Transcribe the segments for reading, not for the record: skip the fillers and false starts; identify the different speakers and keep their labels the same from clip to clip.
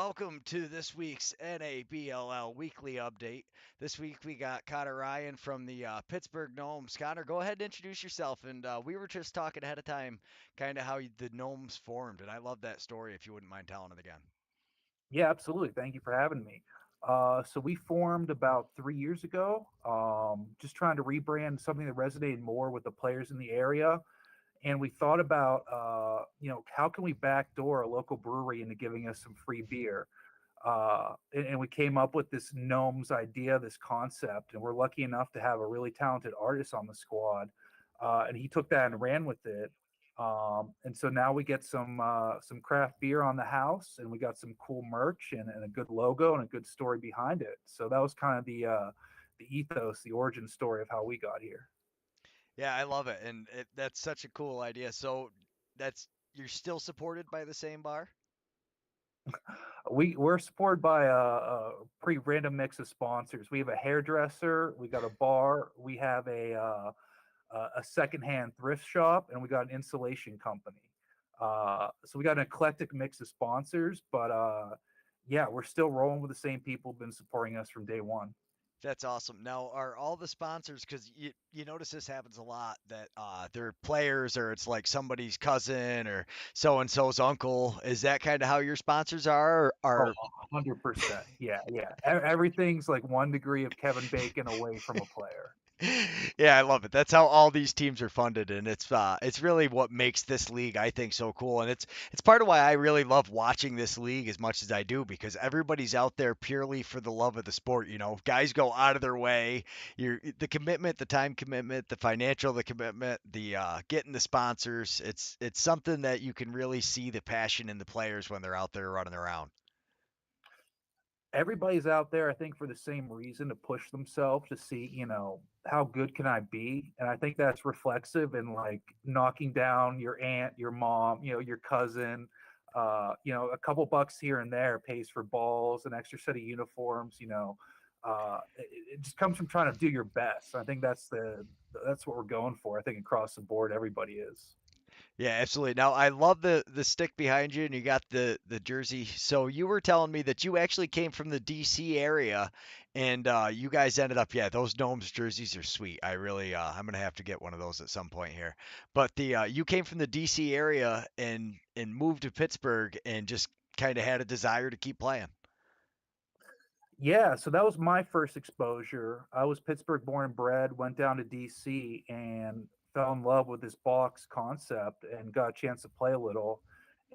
Speaker 1: welcome to this week's NABLL weekly update. This week we got Connor Ryan from the Pittsburgh Gnomes. Connor, go ahead and introduce yourself. And we were just talking ahead of time, kind of how the Gnomes formed, and I love that story. If you wouldn't mind telling it again.
Speaker 2: Yeah, absolutely. Thank you for having me. So we formed about 3 years ago, just trying to rebrand something that resonated more with the players in the area. And we thought about, how can we backdoor a local brewery into giving us some free beer? And we came up with this gnomes idea, this concept, and we're lucky enough to have a really talented artist on the squad, and he took that and ran with it. And so now we get some craft beer on the house, and we got some cool merch and a good logo and a good story behind it. So that was kind of the ethos, the origin story of how we got here.
Speaker 1: Yeah, I love it, and that's such a cool idea. So that's you're still supported by the same bar?
Speaker 2: We're supported by a pretty random mix of sponsors. We have a hairdresser, we got a bar, we have a secondhand thrift shop, and we got an insulation company. So we got an eclectic mix of sponsors, but yeah, we're still rolling with the same people who've been supporting us from day one.
Speaker 1: That's awesome. Now, are all the sponsors, because you notice this happens a lot, that they're players or it's like somebody's cousin or so and so's uncle. Is that kind of how your sponsors are? Or
Speaker 2: Oh,
Speaker 1: are
Speaker 2: 100%. Yeah, yeah. Everything's like 1 degree of Kevin Bacon away from a player.
Speaker 1: Yeah, I love it. That's how all these teams are funded, and it's really what makes this league, I think, so cool. And it's part of why I really love watching this league as much as I do, because everybody's out there purely for the love of the sport. You know, guys go out of their way. The commitment, the time commitment, the financial, the commitment, the getting the sponsors. It's something that you can really see the passion in the players when they're out there running around.
Speaker 2: Everybody's out there, I think, for the same reason to push themselves to see, how good can I be? And I think that's reflexive in like knocking down your aunt, your mom, your cousin. A couple bucks here and there pays for balls, an extra set of uniforms. It just comes from trying to do your best. I think that's what we're going for. I think across the board, everybody is.
Speaker 1: Yeah, absolutely. Now I love the stick behind you, and you got the jersey. So you were telling me that you actually came from the DC area, and you guys ended up, yeah, those Gnomes jerseys are sweet. I really, I'm gonna have to get one of those at some point here. But the you came from the DC area and moved to Pittsburgh and just kind of had a desire to keep playing.
Speaker 2: Yeah, so that was my first exposure. I was Pittsburgh born and bred, went down to DC and fell in love with this box concept and got a chance to play a little.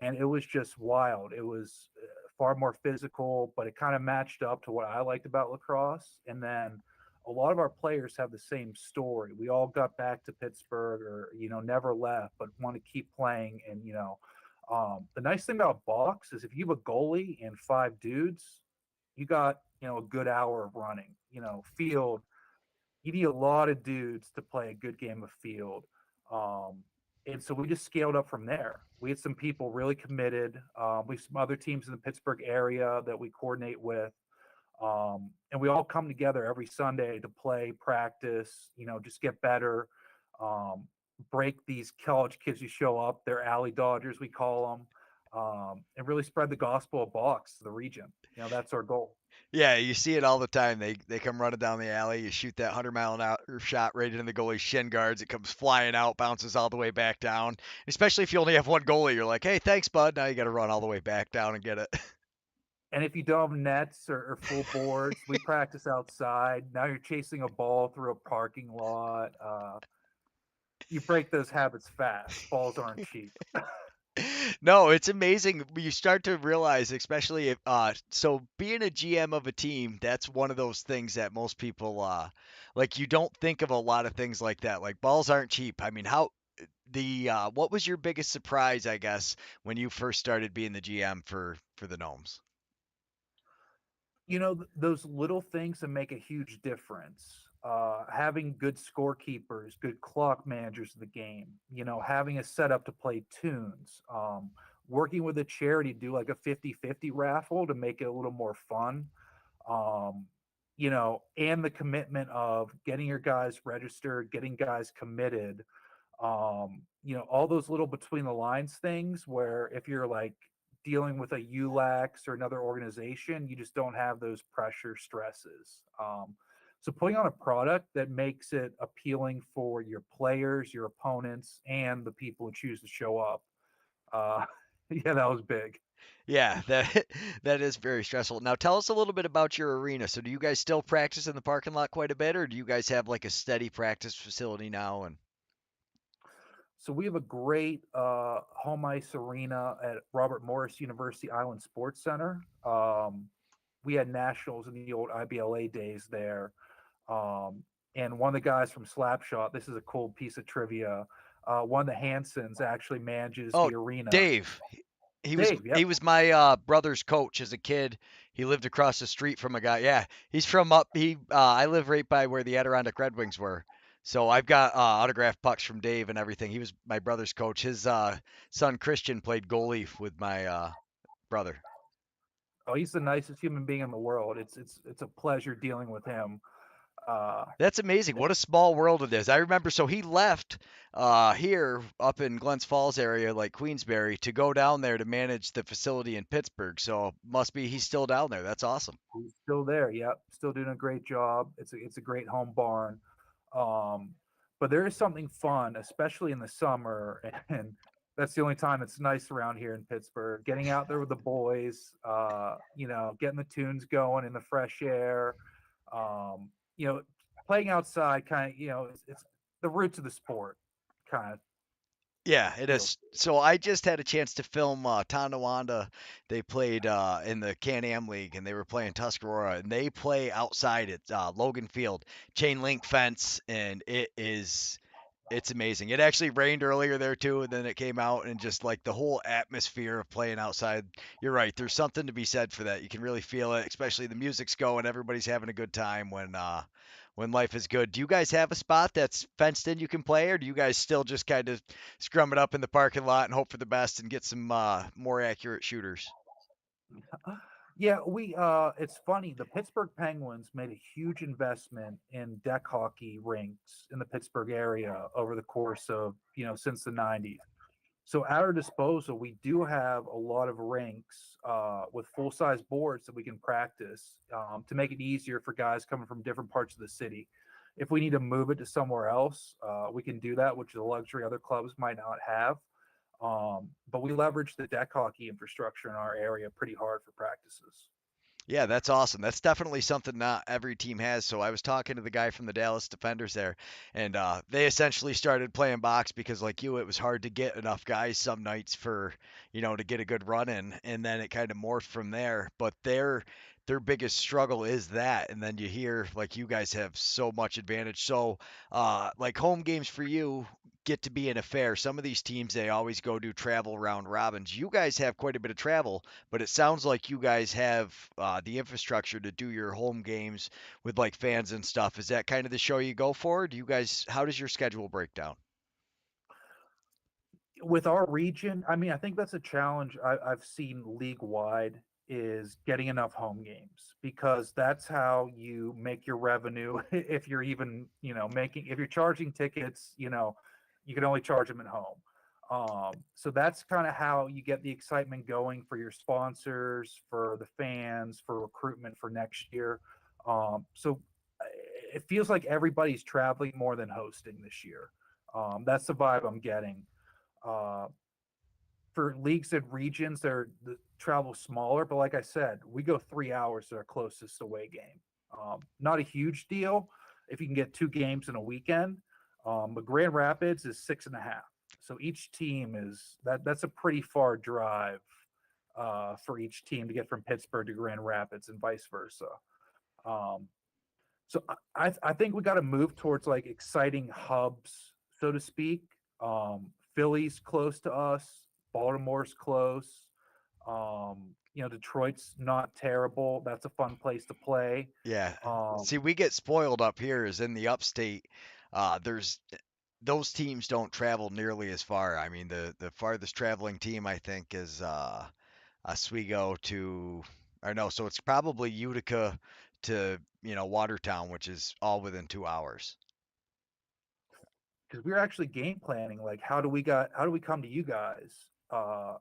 Speaker 2: And it was just wild. It was far more physical, but it kind of matched up to what I liked about lacrosse. And then a lot of our players have the same story. We all got back to Pittsburgh or, never left, but want to keep playing. And, the nice thing about box is if you have a goalie and five dudes, you got a good hour of running. Field, you need a lot of dudes to play a good game of field. Um, and so we just scaled up from there. We had some people really committed. We have some other teams in the Pittsburgh area that we coordinate with. And we all come together every Sunday to play, practice, just get better, um, break these college kids who show up, they're alley dodgers, we call them, and really spread the gospel of box to the region. That's our goal.
Speaker 1: Yeah, you see it all the time. They come running down the alley. You shoot that 100-mile-an-hour shot right into the goalie's shin guards. It comes flying out, bounces all the way back down. Especially if you only have one goalie, you're like, "Hey, thanks, bud." Now you got to run all the way back down and get it.
Speaker 2: And if you don't have nets or full boards, we practice outside. Now you're chasing a ball through a parking lot. You break those habits fast. Balls aren't cheap.
Speaker 1: No, it's amazing. You start to realize, especially if so being a GM of a team, that's one of those things that most people like you don't think of a lot of things like that. Like balls aren't cheap. I mean, how the what was your biggest surprise, I guess, when you first started being the GM for the Gnomes?
Speaker 2: Those little things that make a huge difference. Having good scorekeepers, good clock managers of the game, having a setup to play tunes, working with a charity to do like a 50-50 raffle to make it a little more fun. And the commitment of getting your guys registered, getting guys committed. All those little between the lines things where if you're like dealing with a ULAX or another organization, you just don't have those pressure stresses. So putting on a product that makes it appealing for your players, your opponents, and the people who choose to show up. Uh, yeah, that was big.
Speaker 1: Yeah, that that is very stressful. Now tell us a little bit about your arena. So do you guys still practice in the parking lot quite a bit, or do you guys have like a steady practice facility now? And
Speaker 2: So we have a great home ice arena at Robert Morris University Island Sports Center. We had nationals in the old IBLA days there. Um, and one of the guys from Slapshot, this is a cool piece of trivia. One of the Hansons actually manages
Speaker 1: oh,
Speaker 2: the arena.
Speaker 1: Dave, he was
Speaker 2: Dave,
Speaker 1: he
Speaker 2: yep.
Speaker 1: was my brother's coach as a kid. He lived across the street from a guy. Yeah, he's from up. I live right by where the Adirondack Red Wings were. So I've got autographed pucks from Dave and everything. He was my brother's coach. His son Christian played goalie with my brother.
Speaker 2: Oh, he's the nicest human being in the world. It's a pleasure dealing with him. Uh,
Speaker 1: That's amazing. What a small world it is. I remember, so he left here up in Glens Falls area, like Queensbury, to go down there to manage the facility in Pittsburgh. So must be he's still down there. That's awesome.
Speaker 2: He's still there. Yep, still doing a great job. It's a great home barn. Um, but there is something fun, especially in the summer, and that's the only time it's nice around here in Pittsburgh. Getting out there with the boys, getting the tunes going in the fresh air. Um, you know, playing outside, kind of, it's the roots of the sport, kind of
Speaker 1: Yeah, it
Speaker 2: feels.
Speaker 1: is. So I just had a chance to film Tonawanda. They played in the Can-Am League, and they were playing Tuscarora, and they play outside at Logan Field, chain link fence, and it's amazing. It actually rained earlier there too, and then it came out and just like the whole atmosphere of playing outside. You're right. There's something to be said for that. You can really feel it, especially the music's going, everybody's having a good time when life is good. Do you guys have a spot that's fenced in you can play, or do you guys still just kind of scrum it up in the parking lot and hope for the best and get some more accurate shooters?
Speaker 2: Yeah, we it's funny, the Pittsburgh Penguins made a huge investment in deck hockey rinks in the Pittsburgh area over the course of, since the 90s. So at our disposal, we do have a lot of rinks with full-size boards that we can practice to make it easier for guys coming from different parts of the city. If we need to move it to somewhere else, we can do that, which is a luxury other clubs might not have. But we leverage the deck hockey infrastructure in our area pretty hard for practices.
Speaker 1: Yeah, that's awesome. That's definitely something not every team has. So I was talking to the guy from the Dallas Defenders there, and they essentially started playing box because, like you, it was hard to get enough guys some nights for, to get a good run in, and then it kind of morphed from there. But their biggest struggle is that, and then you hear like you guys have so much advantage. So, like home games for you get to be an affair. Some of these teams they always go do travel round robins. You guys have quite a bit of travel, but it sounds like you guys have the infrastructure to do your home games with like fans and stuff. Is that kind of the show you go for? Do you guys? How does your schedule break down?
Speaker 2: With our region, I mean, I think that's a challenge I've seen league wide is getting enough home games because that's how you make your revenue. If you're even, if you're charging tickets, you can only charge them at home. So that's kind of how you get the excitement going for your sponsors, for the fans, for recruitment for next year. So it feels like everybody's traveling more than hosting this year. That's the vibe I'm getting. Uh, for leagues and regions, they're the travel smaller, but like I said, we go 3 hours to our closest away game. Not a huge deal if you can get two games in a weekend. But Grand Rapids is 6.5. So each team is that's a pretty far drive for each team to get from Pittsburgh to Grand Rapids and vice versa. Um, so I think we got to move towards like exciting hubs, so to speak. Philly's close to us. Baltimore's close. Detroit's not terrible. That's a fun place to play.
Speaker 1: Yeah.
Speaker 2: Um,
Speaker 1: See, we get spoiled up here as in the upstate. There's those teams don't travel nearly as far. I mean, the farthest traveling team I think is Oswego to, or no, so it's probably Utica to, Watertown, which is all within 2 hours.
Speaker 2: because we were actually game planning like how do we come to you guys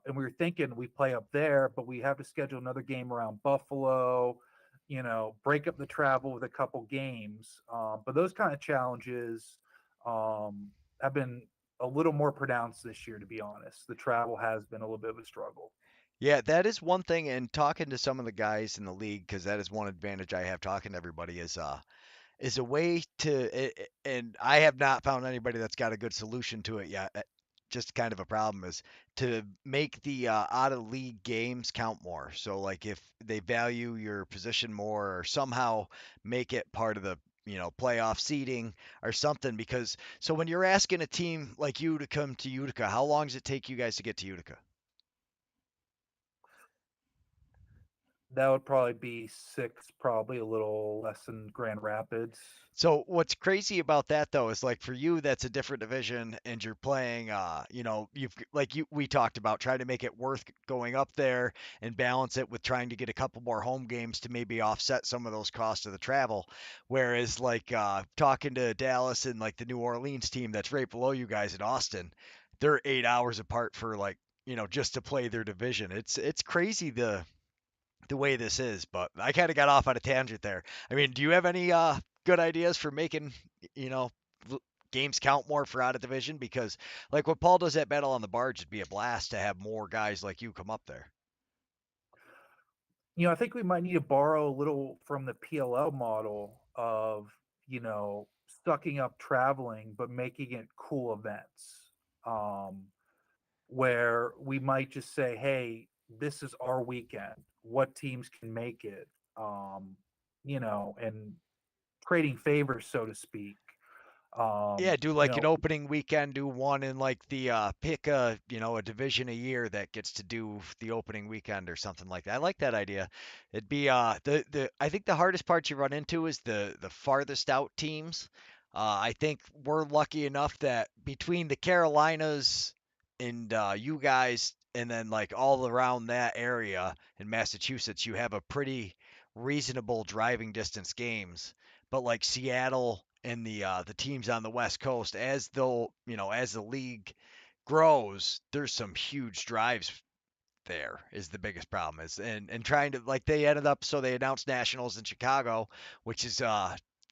Speaker 2: And we were thinking we play up there, but we have to schedule another game around Buffalo. Break up the travel with a couple games. But those kind of challenges um, have been a little more pronounced this year. To be honest, the travel has been a little bit of a struggle.
Speaker 1: Yeah, that is one thing. And talking to some of the guys in the league, because that is one advantage I have talking to everybody is a way to, and I have not found anybody that's got a good solution to it yet. Just kind of a problem is to make the out of league games count more. So like if they value your position more or somehow make it part of the playoff seeding or something. Because so when you're asking a team like you to come to Utica, how long does it take you guys to get to Utica?
Speaker 2: That would probably be six, probably a little less than Grand Rapids.
Speaker 1: So what's crazy about that though is like for you that's a different division and you're playing you've like you we talked about trying to make it worth going up there and balance it with trying to get a couple more home games to maybe offset some of those costs of the travel. Whereas like talking to Dallas and like the New Orleans team that's right below you guys in Austin, they're 8 hours apart for like, just to play their division. It's crazy the way this is, but I kind of got off on a tangent there. I mean, do you have any good ideas for making, you know, games count more for out of division? Because like what Paul does at Battle on the Barge would be a blast to have more guys like you come up there.
Speaker 2: I think we might need to borrow a little from the PLL model of, sucking up traveling, but making it cool events. Um, where we might just say, hey, this is our weekend. What teams can make it? And trading favors, so to speak. Um,
Speaker 1: Yeah, do
Speaker 2: you
Speaker 1: like
Speaker 2: know,
Speaker 1: an opening weekend, do one in like the pick a, a division a year that gets to do the opening weekend or something like that. I like that idea. It'd be the I think the hardest part you run into is the farthest out teams. I think we're lucky enough that between the Carolinas and you guys and then like all around that area in Massachusetts, you have a pretty reasonable driving distance games, but like Seattle and the teams on the West Coast, as though as the league grows, there's some huge drives there. Is the biggest problem is and trying to like they ended up so they announced nationals in Chicago, which is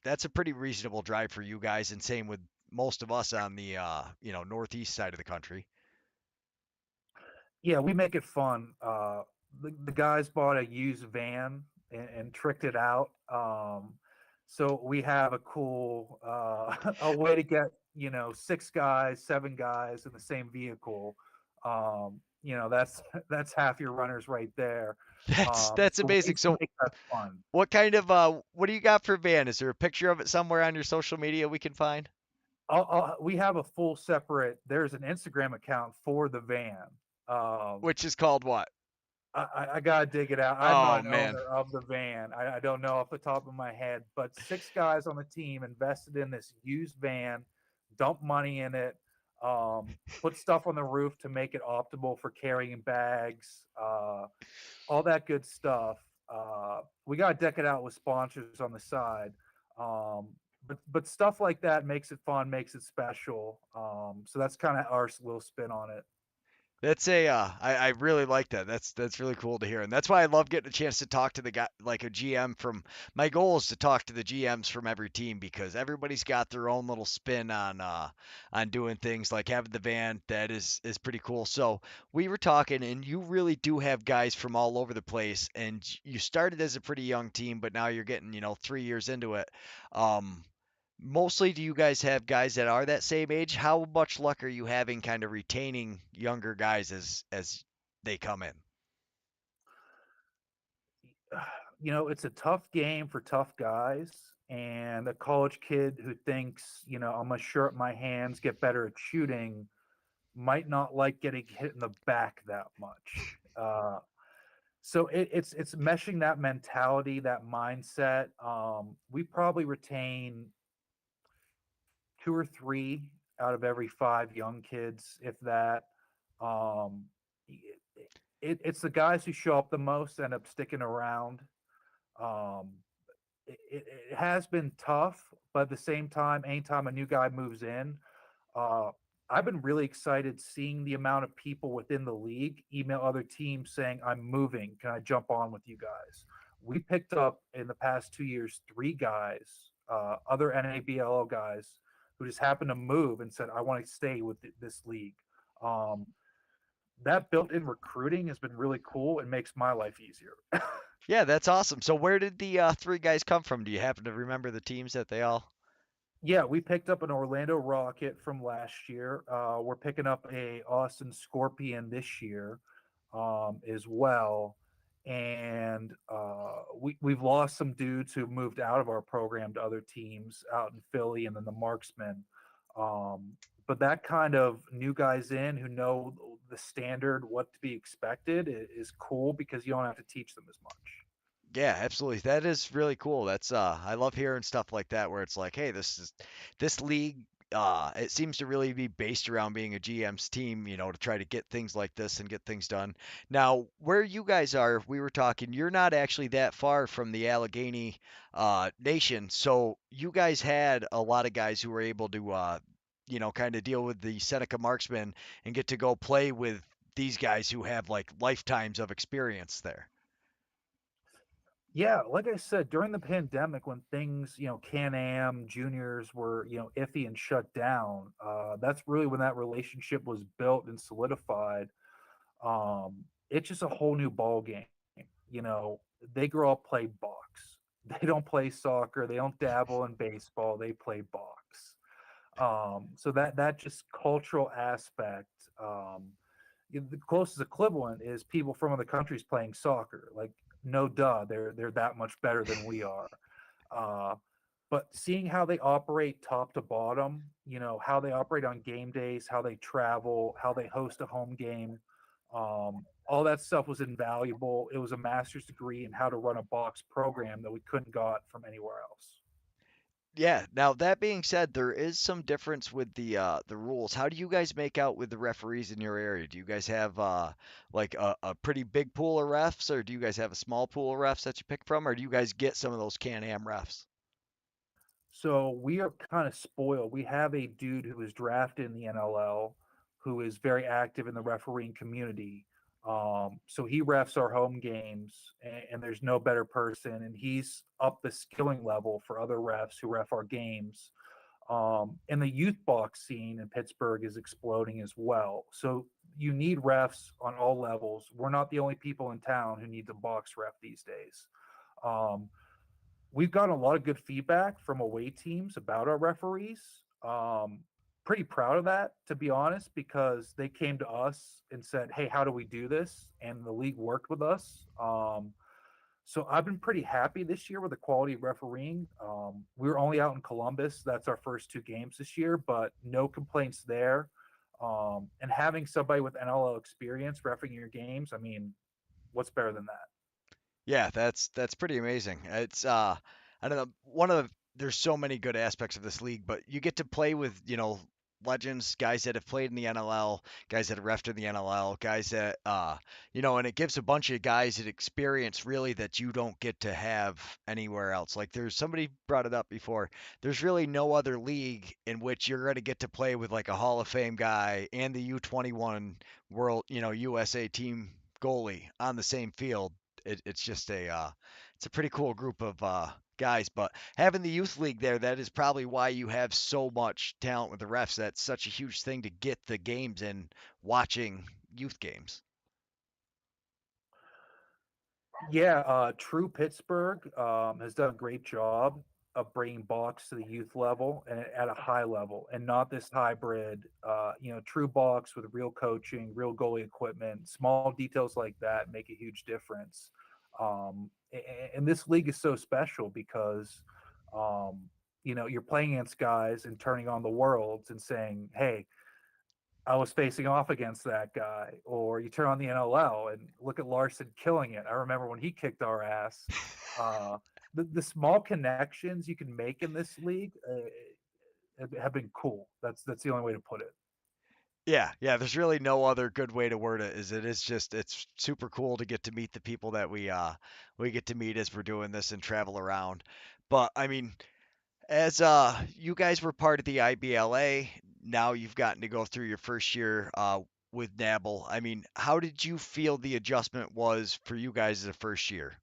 Speaker 1: that's a pretty reasonable drive for you guys, and same with most of us on the northeast side of the country.
Speaker 2: yeah, we make it fun. The guys bought a used van and tricked it out. So we have a cool a way to get six guys, seven guys in the same vehicle. That's that's half your runners right there.
Speaker 1: That's
Speaker 2: So
Speaker 1: amazing.
Speaker 2: ways to
Speaker 1: So
Speaker 2: make that fun.
Speaker 1: what kind of what do you got for van? Is there a picture of it somewhere on your social media we can find?
Speaker 2: We have a full separate. There's an Instagram account for the van. Um,
Speaker 1: Which is called what?
Speaker 2: I gotta dig it out. I'm
Speaker 1: Oh
Speaker 2: not an
Speaker 1: man.
Speaker 2: owner of the van. I don't know off the top of my head, but six guys on the team invested in this used van, dump money in it, put stuff on the roof to make it optimal for carrying bags, all that good stuff. We gotta deck it out with sponsors on the side. Um, but stuff like that makes it fun, makes it special. So that's kind of our little spin on it.
Speaker 1: That's a I really like that. That's really cool to hear. And that's why I love getting a chance to talk to the guy like a GM from my goal is to talk to the GMs from every team because everybody's got their own little spin on doing things like having the van that is pretty cool. So we were talking and you really do have guys from all over the place and you started as a pretty young team, but now you're getting, 3 years into it. Um Mostly, do you guys have guys that are that same age? How much luck are you having kind of retaining younger guys as they come in?
Speaker 2: It's a tough game for tough guys. And a college kid who thinks, I'm going to shirt my hands, get better at shooting, might not like getting hit in the back that much. So it's meshing that mentality, that mindset. We probably retain two or three out of every five young kids, if that. Um, it's the guys who show up the most end up sticking around. Um, it has been tough, but at the same time, anytime a new guy moves in, uh, I've been really excited seeing the amount of people within the league email other teams saying, I'm moving. Can I jump on with you guys? We picked up in the past 2 years 3 guys, other NABLL guys, who just happened to move and said, I want to stay with this league. Um, that built in recruiting has been really cool and makes my life easier.
Speaker 1: Yeah, that's awesome. So where did the three guys come from? Do you happen to remember the teams that they all?
Speaker 2: Yeah, we picked up an Orlando Rocket from last year. We're picking up a Austin Scorpion this year, as well. And we've lost some dudes who moved out of our program to other teams out in Philly, and then the Marksmen. Um, but that kind of new guys in who know the standard, what to be expected, is cool because you don't have to teach them as much.
Speaker 1: Yeah, absolutely. That is really cool. That's I love hearing stuff like that where it's like, hey, this league it seems to really be based around being a GM's team, to try to get things like this and get things done. Now, where you guys are, we were talking, you're not actually that far from the Allegheny Nation. So you guys had a lot of guys who were able to kind of deal with the Seneca marksmen and get to go play with these guys who have like lifetimes of experience there.
Speaker 2: Yeah, like I said, during the pandemic when things, Can-Am juniors were, iffy and shut down, that's really when that relationship was built and solidified. It's just a whole new ball game. You know, they grow up play box. They don't play soccer. They don't dabble in baseball. They play box. So that just cultural aspect. The closest equivalent is people from other countries playing soccer. Like, no duh, they're that much better than we are. Uh, but seeing how they operate top to bottom, how they operate on game days, how they travel, how they host a home game, all that stuff was invaluable. It was a master's degree in how to run a box program that we couldn't got from anywhere else.
Speaker 1: Yeah. Now that being said, there is some difference with the rules. How do you guys make out with the referees in your area? Do you guys have like a pretty big pool of refs, or do you guys have a small pool of refs that you pick from, or do you guys get some of those Can-Am refs?
Speaker 2: So we are kind of spoiled. We have a dude who was drafted in the NLL who is very active in the refereeing community. So he refs our home games, and there's no better person. And he's up the skilling level for other refs who ref our games. And the youth box scene in Pittsburgh is exploding as well. So you need refs on all levels. We're not the only people in town who need the box ref these days. Um, we've gotten a lot of good feedback from away teams about our referees. Um, Pretty proud of that, to be honest, because they came to us and said, "Hey, how do we do this?" And the league worked with us. So I've been pretty happy this year with the quality of refereeing. We were only out in Columbus. That's our first 2 games this year, but no complaints there. And having somebody with NLL experience refereeing your games, I mean, what's better than that?
Speaker 1: Yeah, that's pretty amazing. It's I don't know, one of the there's so many good aspects of this league, but you get to play with, legends, guys that have played in the NLL, guys that have refed in the NLL, guys that and it gives a bunch of guys an experience really that you don't get to have anywhere else. Like there's somebody brought it up before. There's really no other league in which you're going to get to play with like a Hall of Fame guy and the U21 world, USA team goalie on the same field. It's just it's a pretty cool group of guys. But having the youth league there, that is probably why you have so much talent with the refs. That's such a huge thing to get the games and watching youth games.
Speaker 2: Yeah, True Pittsburgh has done a great job of bringing box to the youth level and at a high level, and not this hybrid. True box with real coaching, real goalie equipment, small details like that make a huge difference. And this league is so special because, you're playing against guys and turning on the worlds and saying, "Hey, I was facing off against that guy," or you turn on the NLL and look at Larson killing it. I remember when he kicked our ass. Uh, the small connections you can make in this league have been cool. That's the only way to put it.
Speaker 1: Yeah, yeah. There's really no other good way to word it. Is it is just it's super cool to get to meet the people that we get to meet as we're doing this and travel around. But I mean, as you guys were part of the IBLA, now you've gotten to go through your first year with NABLL. I mean, how did you feel the adjustment was for you guys as a first year?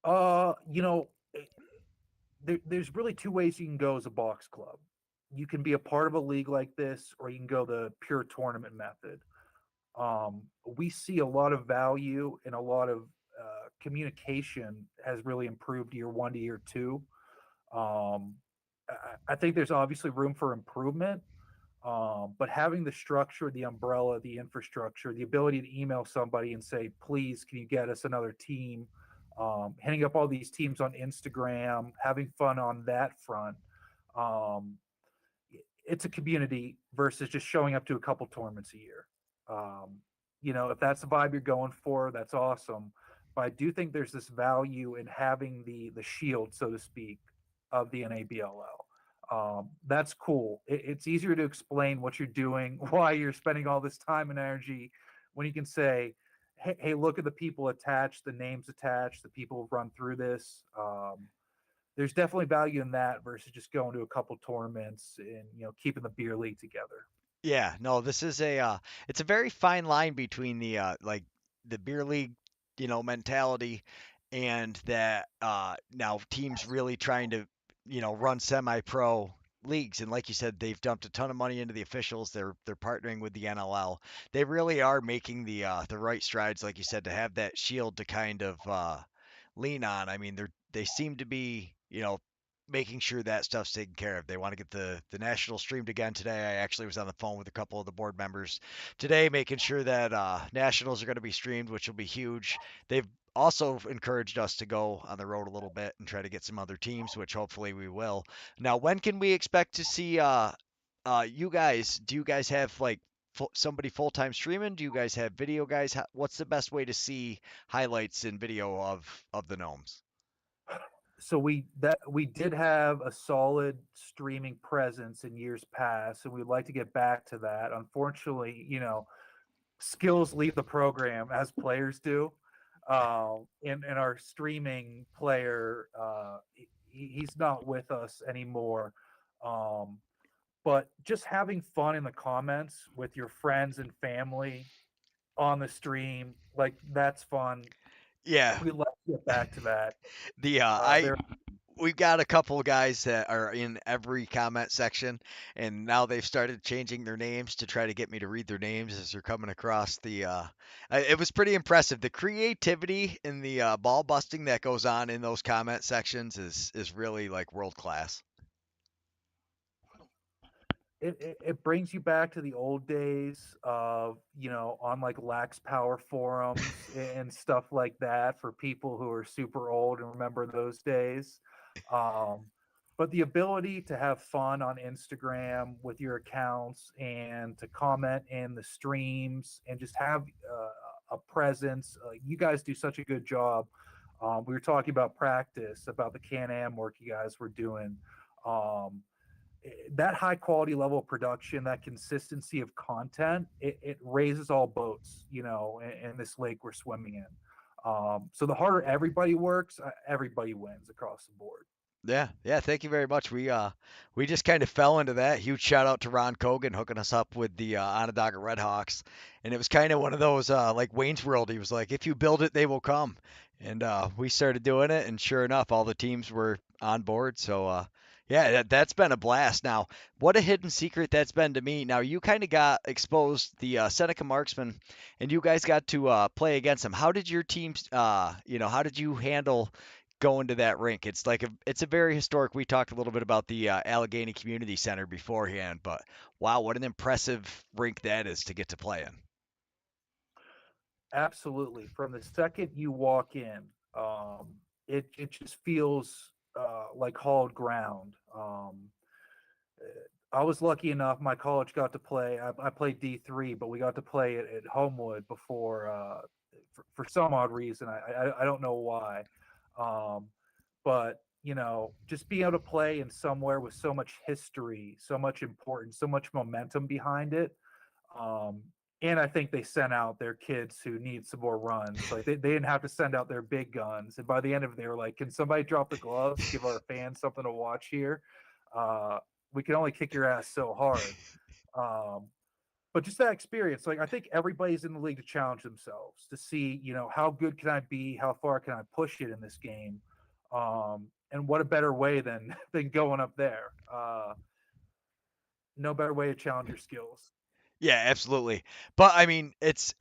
Speaker 2: You know, there's really two ways you can go as a box club. You can be a part of a league like this, or you can go the pure tournament method. We see a lot of value and a lot of communication has really improved year one to year two. Um, I think there's obviously room for improvement, but having the structure, the umbrella, the infrastructure, the ability to email somebody and say, please, can you get us another team? Hitting up all these teams on Instagram, having fun on that front. Um, it's a community versus just showing up to a couple tournaments a year. Um, if that's the vibe you're going for, that's awesome. But I do think there's this value in having the shield, so to speak, of the NABLL. That's cool. It's easier to explain what you're doing, why you're spending all this time and energy, when you can say, "Hey, look at the people attached, the names attached, the people who've run through this." There's definitely value in that versus just going to a couple tournaments and keeping the beer league together.
Speaker 1: Yeah, no, this is it's a very fine line between the like the beer league, mentality and that now teams really trying to, run semi-pro leagues. And like you said, they've dumped a ton of money into the officials. They're partnering with the NLL. They really are making the right strides, like you said, to have that shield to kind of lean on. I mean, they seem to be, making sure that stuff's taken care of. They want to get the national streamed again today. I actually was on the phone with a couple of the board members today, making sure that nationals are going to be streamed, which will be huge. They've also encouraged us to go on the road a little bit and try to get some other teams, which hopefully we will. Now, when can we expect to see you guys? Do you guys have like somebody full-time streaming? Do you guys have video guys? What's the best way to see highlights and video of the gnomes?
Speaker 2: So we did have a solid streaming presence in years past, and we'd like to get back to that. Unfortunately, skills leave the program as players do. And our streaming player, he's not with us anymore. Um, but just having fun in the comments with your friends and family on the stream, like that's fun.
Speaker 1: Yeah,
Speaker 2: We'd like to get back to that.
Speaker 1: the
Speaker 2: There,
Speaker 1: we've got a couple of guys that are in every comment section, and now they've started changing their names to try to get me to read their names as they're coming across the. It was pretty impressive. The creativity and the ball busting that goes on in those comment sections is really like world class.
Speaker 2: it brings you back to the old days of on like lax power forums and stuff like that for people who are super old and remember those days. um, but the ability to have fun on Instagram with your accounts and to comment in the streams and just have a presence, you guys do such a good job. We were talking about practice, about the Can-Am work you guys were doing. um, that high quality level of production, that consistency of content, it raises all boats, in this lake we're swimming in. So the harder everybody works, everybody wins across the board.
Speaker 1: Yeah, yeah, thank you very much. We just kind of fell into that. Huge shout out to Ron Cogan hooking us up with the Onondaga Redhawks. And it was kind of one of those like Wayne's World. He was like, if you build it, they will come. And we started doing it, and sure enough, all the teams were on board. So yeah, that's been a blast. Now, what a hidden secret that's been to me. Now, you kind of got exposed the Seneca Marksman, and you guys got to play against them. How did your teams, how did you handle going to that rink? It's a very historic. We talked a little bit about the Allegheny Community Center beforehand, but wow, what an impressive rink that is to get to play in.
Speaker 2: Absolutely. From the second you walk in, it just feels like hauled ground. I was lucky enough. My college got to play. I played D3, but we got to play at Homewood before. For some odd reason, I don't know why. Um, but just being able to play in somewhere with so much history, so much importance, so much momentum behind it. Um, and I think they sent out their kids who need some more runs. Like they didn't have to send out their big guns. And by the end of it, they were like, "Can somebody drop the gloves? Give our fans something to watch here." Uh, We can only kick your ass so hard. Um, but just that experience, like I think everybody's in the league to challenge themselves to see, how good can I be, how far can I push it in this game, and what a better way than than going up there. No better way to challenge your skills.
Speaker 1: Yeah, absolutely. But I mean, it's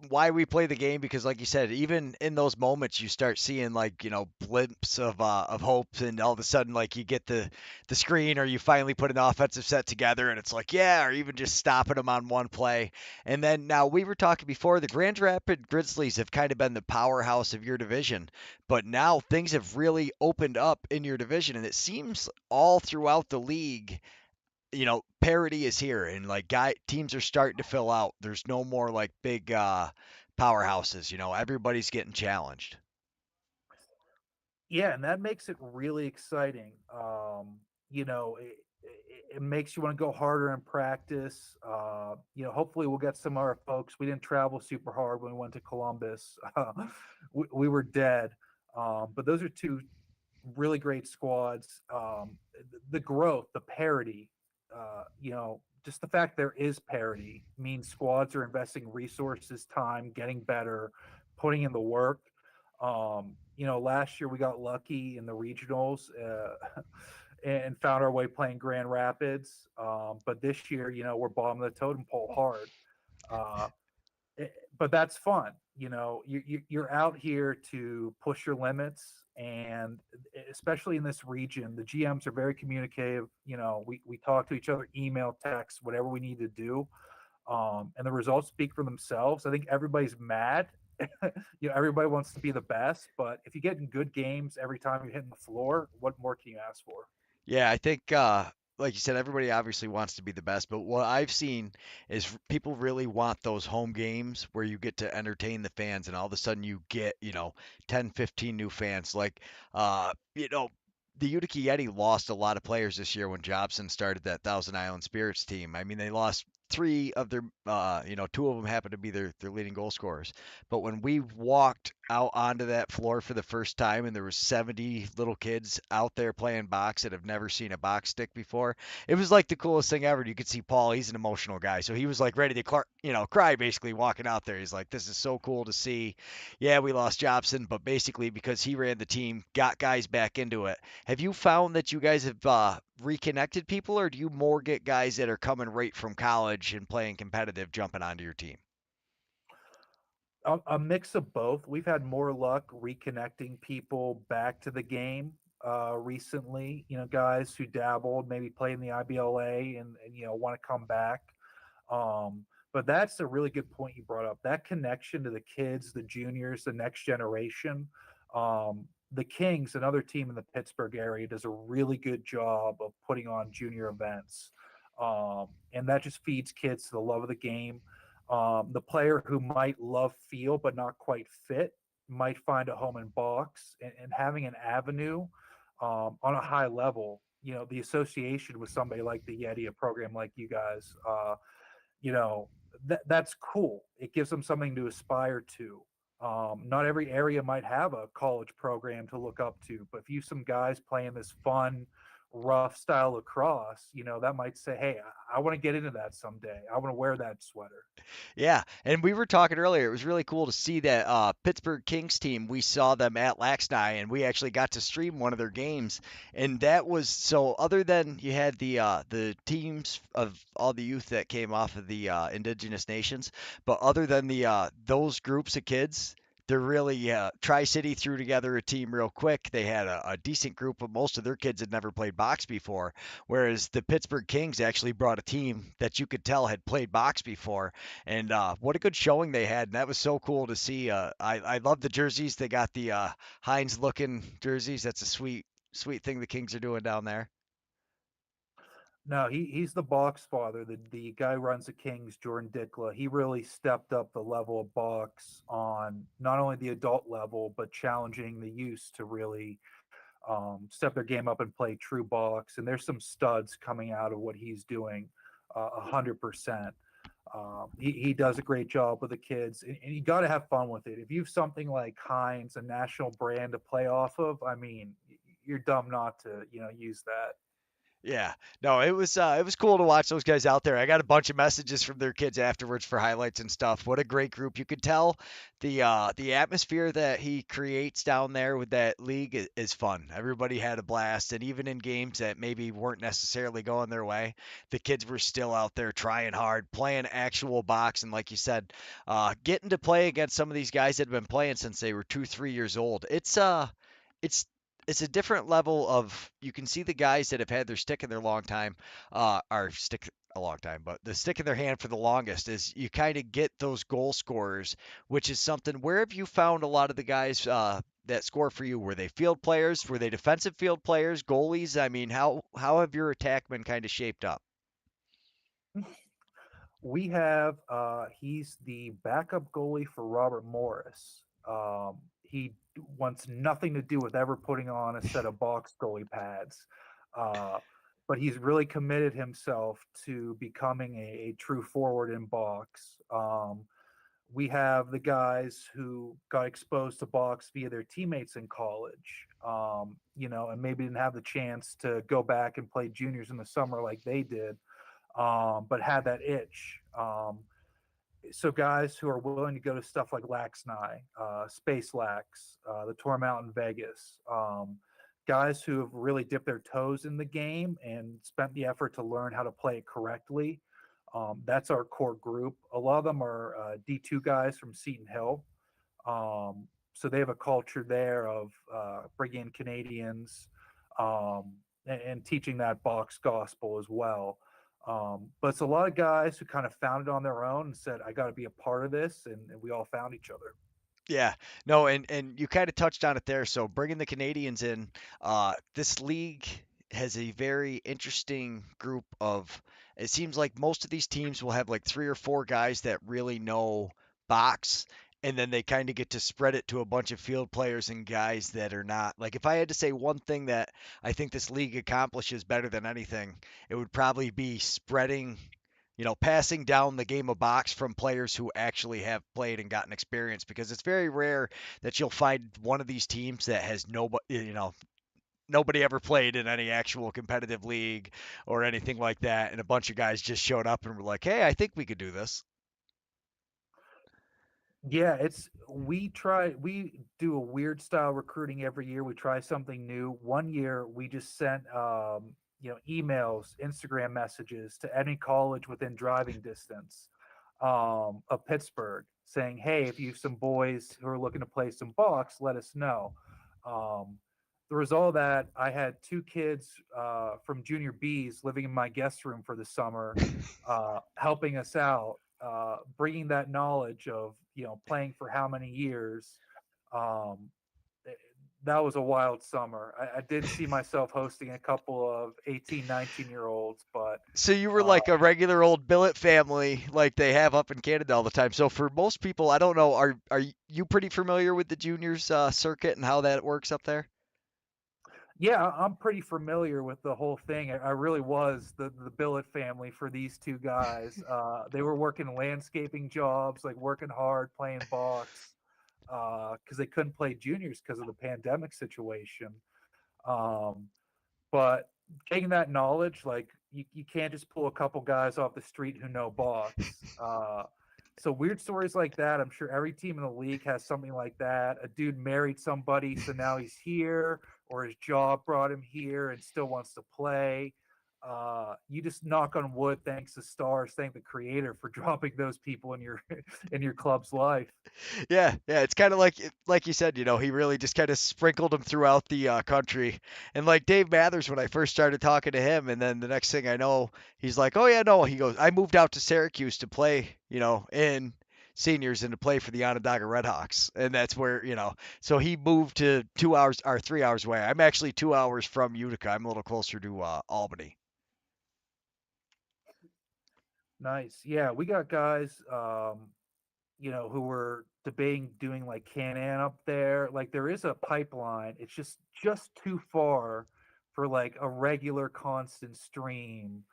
Speaker 1: why we play the game because, like you said, even in those moments, you start seeing like blimps of hope, and all of a sudden, like you get the screen, or you finally put an offensive set together, and it's like yeah, or even just stopping them on one play. And then now we were talking before, the Grand Rapids Grizzlies have kind of been the powerhouse of your division, but now things have really opened up in your division, and it seems all throughout the league parity is here and like guy teams are starting to fill out. There's no more like big powerhouses, everybody's getting challenged.
Speaker 2: Yeah, and that makes it really exciting. It makes you want to go harder in practice. Hopefully we'll get some of our folks. We didn't travel super hard when we went to Columbus. We were dead. But those are two really great squads. The growth, the parity, just the fact there is parity means squads are investing resources, time, getting better, putting in the work. Last year we got lucky in the regionals and found our way playing Grand Rapids. But this year, we're bottom of the totem pole hard. Uh, but that's fun. You're out here to push your limits, and especially in this region, the GMs are very communicative. We talk to each other, email, text, whatever we need to do, and the results speak for themselves. I think everybody's mad. Everybody wants to be the best, but if you get in good games every time you're hitting the floor, what more can you ask for?
Speaker 1: Yeah, I think, like you said, everybody obviously wants to be the best, but what I've seen is people really want those home games where you get to entertain the fans, and all of a sudden you get, 10, 15 new fans. Like, the Utica Yeti lost a lot of players this year when Jobson started that Thousand Island Spirits team. I mean, they lost three of their, two of them happened to be their leading goal scorers. But when we walked out onto that floor for the first time and there was 70 little kids out there playing box that have never seen a box stick before, it was like the coolest thing ever. You could see Paul, he's an emotional guy. So he was like ready to cry basically walking out there. He's like, this is so cool to see. Yeah, we lost Jobson, but basically because he ran the team, got guys back into it. Have you found that you guys have reconnected people, or do you more get guys that are coming right from college and playing competitive jumping onto your team?
Speaker 2: A mix of both. We've had more luck reconnecting people back to the game recently. Guys who dabbled, maybe played in the IBLA and want to come back. But that's a really good point you brought up. That connection to the kids, the juniors, the next generation. The Kings, another team in the Pittsburgh area, does a really good job of putting on junior events. And that just feeds kids to the love of the game. The player who might love feel but not quite fit might find a home in box, and having an avenue on a high level, the association with somebody like the Yeti, a program like you guys, you know, that's cool. It gives them something to aspire to. Not every area might have a college program to look up to, but if you some guys playing this fun, rough style lacrosse, that might say, hey, I want to get into that someday. I want to wear that sweater.
Speaker 1: Yeah, and we were talking earlier. It was really cool to see that Pittsburgh Kings team. We saw them at Laxny, and we actually got to stream one of their games. And that was so. Other than you had the teams of all the youth that came off of the indigenous nations, but other than the those groups of kids. They're really Tri City threw together a team real quick. They had a decent group, but most of their kids had never played box before. Whereas the Pittsburgh Kings actually brought a team that you could tell had played box before, and what a good showing they had. And that was so cool to see. I love the jerseys. They got the Heinz looking jerseys. That's a sweet thing the Kings are doing down there.
Speaker 2: No, he's the box father. The guy who runs the Kings, Jordan Dickla. He really stepped up the level of box on not only the adult level, but challenging the youth to really step their game up and play true box. And there's some studs coming out of what he's doing, 100%. He does a great job with the kids, and you got to have fun with it. If you have something like Heinz, a national brand to play off of, I mean, you're dumb not to use that.
Speaker 1: Yeah. No, it was cool to watch those guys out there. I got a bunch of messages from their kids afterwards for highlights and stuff. What a great group. You could tell the atmosphere that he creates down there with that league is fun. Everybody had a blast, and even in games that maybe weren't necessarily going their way, the kids were still out there trying hard, playing actual box, and like you said, getting to play against some of these guys that have been playing since they were 2, 3 years old. It's it's a different level of you can see the guys that have had their stick in their long time, or stick a long time, but the stick in their hand for the longest is you kind of get those goal scorers, which is something. Where have you found a lot of the guys that score for you? Were they field players? Were they defensive field players? Goalies? I mean, how have your attack been kind of shaped up?
Speaker 2: We have he's the backup goalie for Robert Morris. He wants nothing to do with ever putting on a set of box goalie pads. Uh, but he's really committed himself to becoming a true forward in box. We have the guys who got exposed to box via their teammates in college, and maybe didn't have the chance to go back and play juniors in the summer like they did, but had that itch. So guys who are willing to go to stuff like Laxni, Space Lax, the Tormount in Vegas, guys who have really dipped their toes in the game and spent the effort to learn how to play it correctly. That's our core group. A lot of them are D2 guys from Seton Hill. So they have a culture there of bringing in Canadians, and teaching that box gospel as well. But it's a lot of guys who kind of found it on their own and said, I got to be a part of this. And we all found each other.
Speaker 1: Yeah, no, and you kind of touched on it there. So bringing the Canadians in, this league has a very interesting group of. It seems like most of these teams will have like 3 or 4 guys that really know box, and then they kind of get to spread it to a bunch of field players and guys that are not. Like if I had to say one thing that I think this league accomplishes better than anything, it would probably be spreading passing down the game of box from players who actually have played and gotten experience because it's very rare that you'll find one of these teams that has nobody ever played in any actual competitive league or anything like that and a bunch of guys just showed up and were like, "Hey, I think we could do this."
Speaker 2: Yeah, we do a weird style recruiting every year. We try something new. One year we just sent emails, Instagram messages to any college within driving distance of Pittsburgh saying, "Hey, if you have some boys who are looking to play some box, let us know." Um, the result of that, I had 2 kids from junior B's living in my guest room for the summer, helping us out, bringing that knowledge of playing for how many years. Um, eh, that was a wild summer. I did see myself hosting a couple of 18, 19-year olds, but
Speaker 1: So you were
Speaker 2: uh,
Speaker 1: like a regular old billet family like they have up in Canada all the time. So for most people, I don't know, are you pretty familiar with the juniors circuit and how that works up there?
Speaker 2: yeah, I'm pretty familiar with the whole thing. I really was the billet family for these 2 guys. They were working landscaping jobs, like working hard, playing box, because they couldn't play juniors because of the pandemic situation. Um, but getting that knowledge, like you can't just pull a couple guys off the street who know box. So weird stories like that. I'm sure every team in the league has something like that. A dude married somebody, so now he's here, or his job brought him here and still wants to play. You just knock on wood, thanks the stars, thank the creator for dropping those people in your in your club's life.
Speaker 1: Yeah, yeah, it's kind of like you said, he really just kind of sprinkled them throughout the country. And like Dave Mathers, when I first started talking to him, and then the next thing I know, he's like, "Oh yeah, no," he goes, "I moved out to Syracuse to play, in seniors and to play for the Onondaga Redhawks," and that's where, so he moved to 2 hours or 3 hours away. I'm actually 2 hours from Utica. I'm a little closer to Albany.
Speaker 2: Nice. Yeah, we got guys who were debating doing like Can-Am up there. Like there is a pipeline. It's just too far for like a regular constant stream.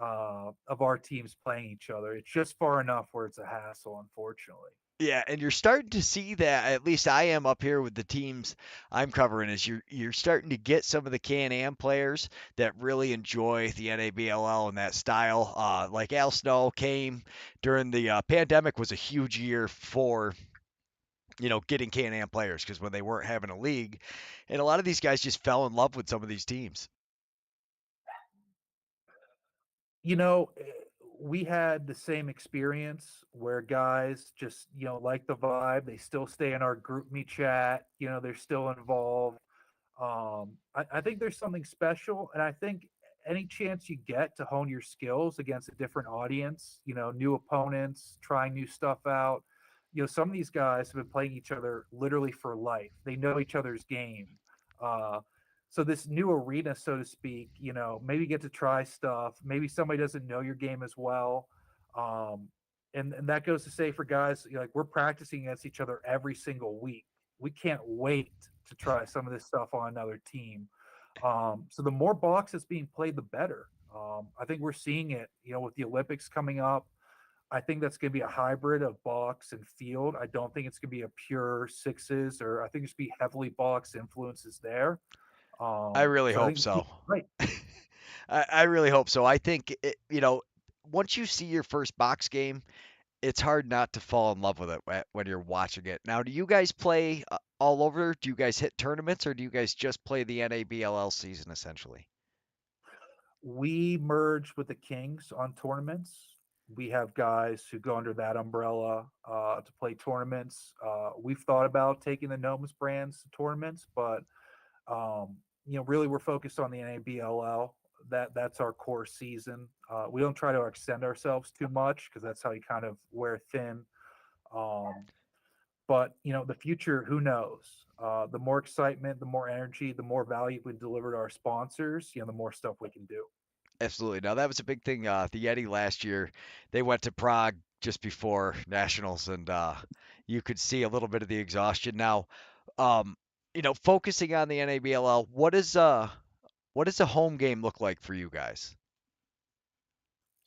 Speaker 2: of our teams playing each other. It's just far enough where it's a hassle, unfortunately.
Speaker 1: Yeah, and you're starting to see that. At least I am up here with the teams I'm covering. Is you're starting to get some of the Can-Am players that really enjoy the NABLL and that style. Like Al Snow came during the pandemic was a huge year for getting Can-Am players because when they weren't having a league, and a lot of these guys just fell in love with some of these teams.
Speaker 2: You know, we had the same experience where guys just, like the vibe. They still stay in our group me chat. They're still involved. I think there's something special, and I think any chance you get to hone your skills against a different audience, new opponents, trying new stuff out. Some of these guys have been playing each other literally for life. They know each other's game. Uh, so this new arena, so to speak, maybe get to try stuff. Maybe somebody doesn't know your game as well. Um, and that goes to say for guys, like we're practicing against each other every single week. We can't wait to try some of this stuff on another team. So the more box that's being played, the better. I think we're seeing it, with the Olympics coming up. I think that's going to be a hybrid of box and field. I don't think it's going to be a pure sixes, or I think it's going to be heavily box influences there.
Speaker 1: I really
Speaker 2: So I
Speaker 1: hope
Speaker 2: think the team,
Speaker 1: so.
Speaker 2: right.
Speaker 1: I really hope so. I think once you see your first box game, it's hard not to fall in love with it when you're watching it. Now, do you guys play all over? Do you guys hit tournaments, or do you guys just play the NABLL season essentially?
Speaker 2: We merged with the Kings on tournaments. We have guys who go under that umbrella to play tournaments. We've thought about taking the Gnomes brands to tournaments, but really we're focused on the NABLL. That's our core season. We don't try to extend ourselves too much because that's how you kind of wear thin. Um, but the future, who knows? The more excitement, the more energy, the more value we deliver to our sponsors, the more stuff we can do.
Speaker 1: Absolutely. Now that was a big thing. The Yeti last year, they went to Prague just before nationals, and you could see a little bit of the exhaustion. Now, um, focusing on the NABLL, what does a home game look like for you guys?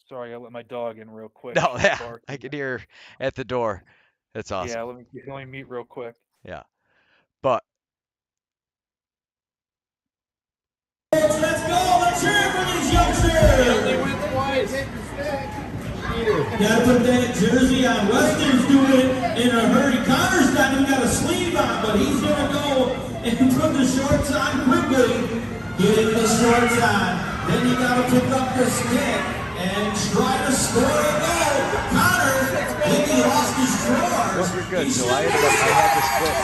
Speaker 2: Sorry, I let my dog in real quick.
Speaker 1: No,
Speaker 2: She's
Speaker 1: yeah, I
Speaker 2: barking.
Speaker 1: can hear at the door. That's
Speaker 2: Yeah,
Speaker 1: awesome.
Speaker 2: let me mute real quick.
Speaker 1: Yeah, but
Speaker 3: Let's go! Let's hear it for these youngsters! Gotta put that jersey on. Weston's doing it in a hurry. Connor's not even got a sleeve on, but he's gonna go and put the shorts on quickly. Getting the shorts on. Then you gotta pick up the stick and try to score a goal. Connor, I think he lost his drawers.
Speaker 1: no, you're good. So I had this clip.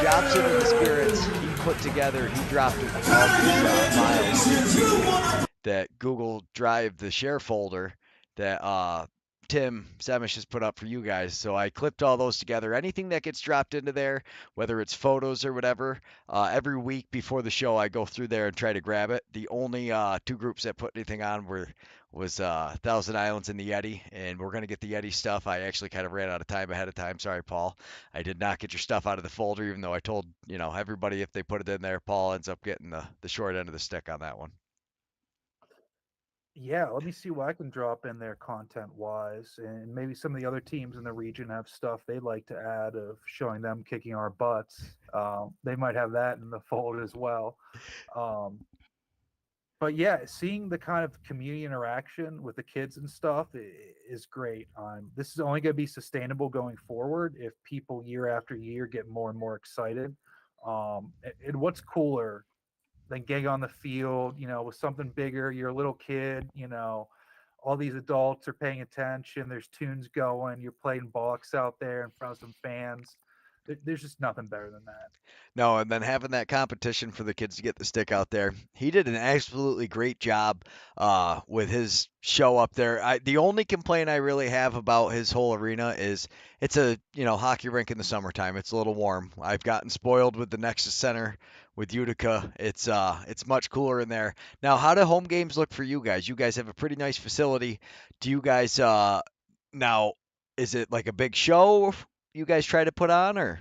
Speaker 1: Jobson and the Spirits, he put together, he dropped all these files that Google Drive, the share folder that Tim Semish has put up for you guys. So I clipped all those together. Anything that gets dropped into there, whether it's photos or whatever, every week before the show, I go through there and try to grab it. The only two groups that put anything on was Thousand Islands and the Yeti, and we're gonna get the Yeti stuff. I actually kind of ran out of time ahead of time. Sorry, Paul. I did not get your stuff out of the folder, even though I told everybody if they put it in there, Paul ends up getting the short end of the stick on that one.
Speaker 2: Yeah, let me see what I can drop in there content wise. And maybe some of the other teams in the region have stuff they'd like to add of showing them kicking our butts. They might have that in the fold as well. Um, but yeah, seeing the kind of community interaction with the kids and stuff is great. This is only going to be sustainable going forward if people year after year get more and more excited. And what's cooler than getting on the field, with something bigger? You're a little kid, all these adults are paying attention. There's tunes going. You're playing box out there in front of some fans. There's just nothing better than that.
Speaker 1: No, and then having that competition for the kids to get the stick out there. He did an absolutely great job with his show up there. The only complaint I really have about his whole arena is it's a hockey rink in the summertime. It's a little warm. I've gotten spoiled with the Nexus Center with Utica. It's much cooler in there. Now, how do home games look for you guys? You guys have a pretty nice facility. Do you guys now is it like a big show you guys try to put on or?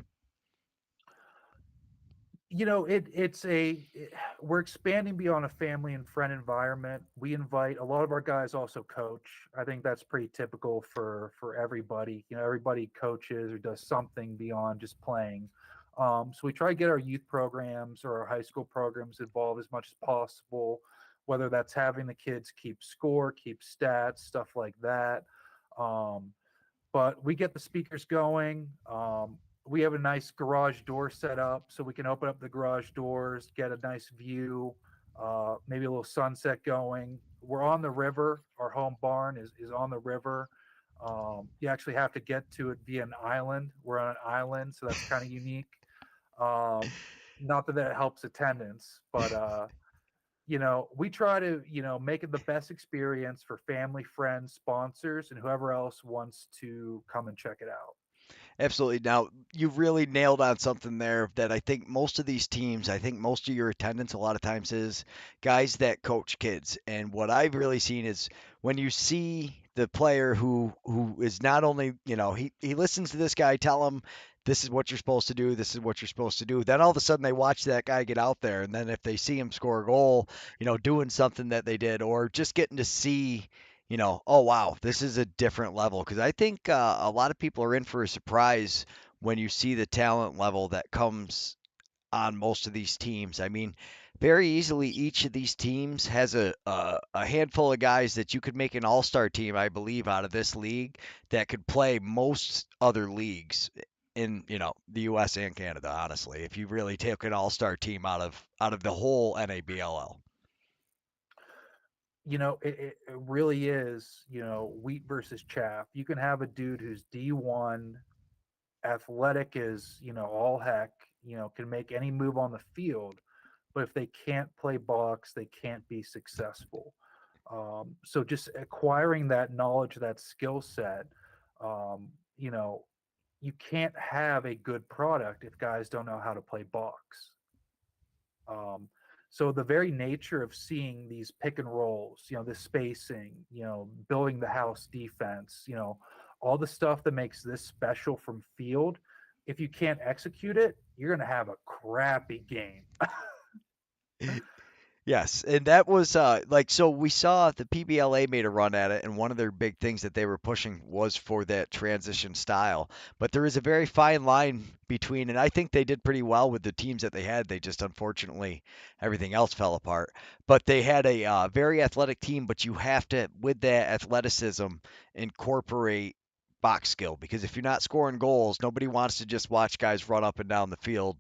Speaker 2: We're expanding beyond a family and friend environment. We invite a lot of our guys also coach. I think that's pretty typical for everybody. Everybody coaches or does something beyond just playing. So we try to get our youth programs or our high school programs involved as much as possible, whether that's having the kids keep score, keep stats, stuff like that. Um, but we get the speakers going. We have a nice garage door set up so we can open up the garage doors, get a nice view, maybe a little sunset going. We're on the river. Our home barn is on the river. You actually have to get to it via an island. We're on an island, so that's kind of unique. Um, Not that that helps attendance, but we try to, make it the best experience for family, friends, sponsors, and whoever else wants to come and check it out.
Speaker 1: Absolutely. Now, you really nailed on something there that I think most of these teams, I think most of your attendance a lot of times is guys that coach kids. And what I've really seen is when you see the player who is not only, he listens to this guy tell him this is what you're supposed to do, this is what you're supposed to do. Then all of a sudden they watch that guy get out there and then if they see him score a goal, doing something that they did or just getting to see oh wow, this is a different level. Because I think a lot of people are in for a surprise when you see the talent level that comes on most of these teams. I mean, very easily each of these teams has a handful of guys that you could make an all-star team, I believe, out of this league that could play most other leagues in the U.S. and Canada. Honestly, if you really take an all-star team out of the whole NABLL.
Speaker 2: It really is, wheat versus chaff. You can have a dude who's D1, athletic is, all heck, can make any move on the field, but if they can't play box, they can't be successful. So just acquiring that knowledge, that skill set, um, you know, you can't have a good product if guys don't know how to play box. Um, so the very nature of seeing these pick and rolls, the spacing, building the house defense, all the stuff that makes this special from field, if you can't execute it, you're going to have a crappy game.
Speaker 1: Yes, and that was so we saw the PBLA made a run at it, and one of their big things that they were pushing was for that transition style. But there is a very fine line between, and I think they did pretty well with the teams that they had. They just unfortunately everything else fell apart. But they had a very athletic team, but you have to, with that athleticism, incorporate box skill because if you're not scoring goals, nobody wants to just watch guys run up and down the field.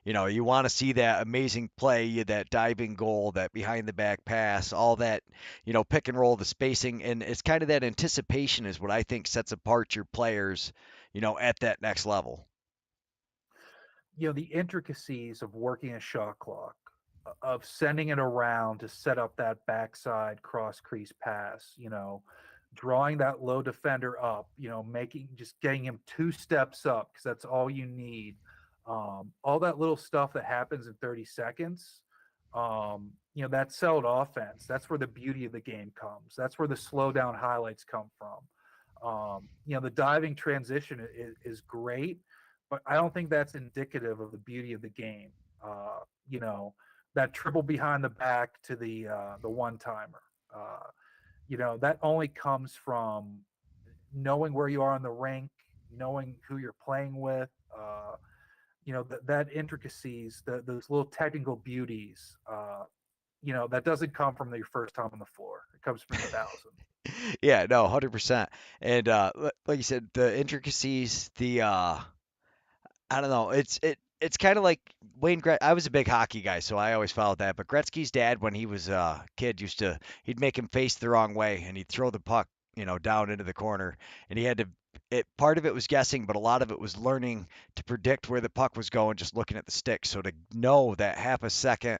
Speaker 1: You want to see that amazing play, that diving goal, that behind the back pass, all that, pick and roll, the spacing. And it's kind of that anticipation is what I think sets apart your players, at that next level.
Speaker 2: The intricacies of working a shot clock, of sending it around to set up that backside cross crease pass, drawing that low defender up, just getting him 2 steps up because that's all you need. All that little stuff that happens in 30 seconds, that settled offense. That's where the beauty of the game comes. That's where the slow down highlights come from. The diving transition is great, but I don't think that's indicative of the beauty of the game. That triple behind the back to the one timer. That only comes from knowing where you are in the rink, knowing who you're playing with. That intricacies, those little technical beauties. That doesn't come from your first time on the floor. It comes from 1,000.
Speaker 1: Yeah, no, 100%. And like you said, the intricacies, I don't know. It's kind of like Wayne Gret. I was a big hockey guy, so I always followed that. But Gretzky's dad, when he was a kid, he'd make him face the wrong way, and he'd throw the puck, down into the corner, and he had to. Part of it was guessing, but a lot of it was learning to predict where the puck was going, just looking at the stick. So to know that half a second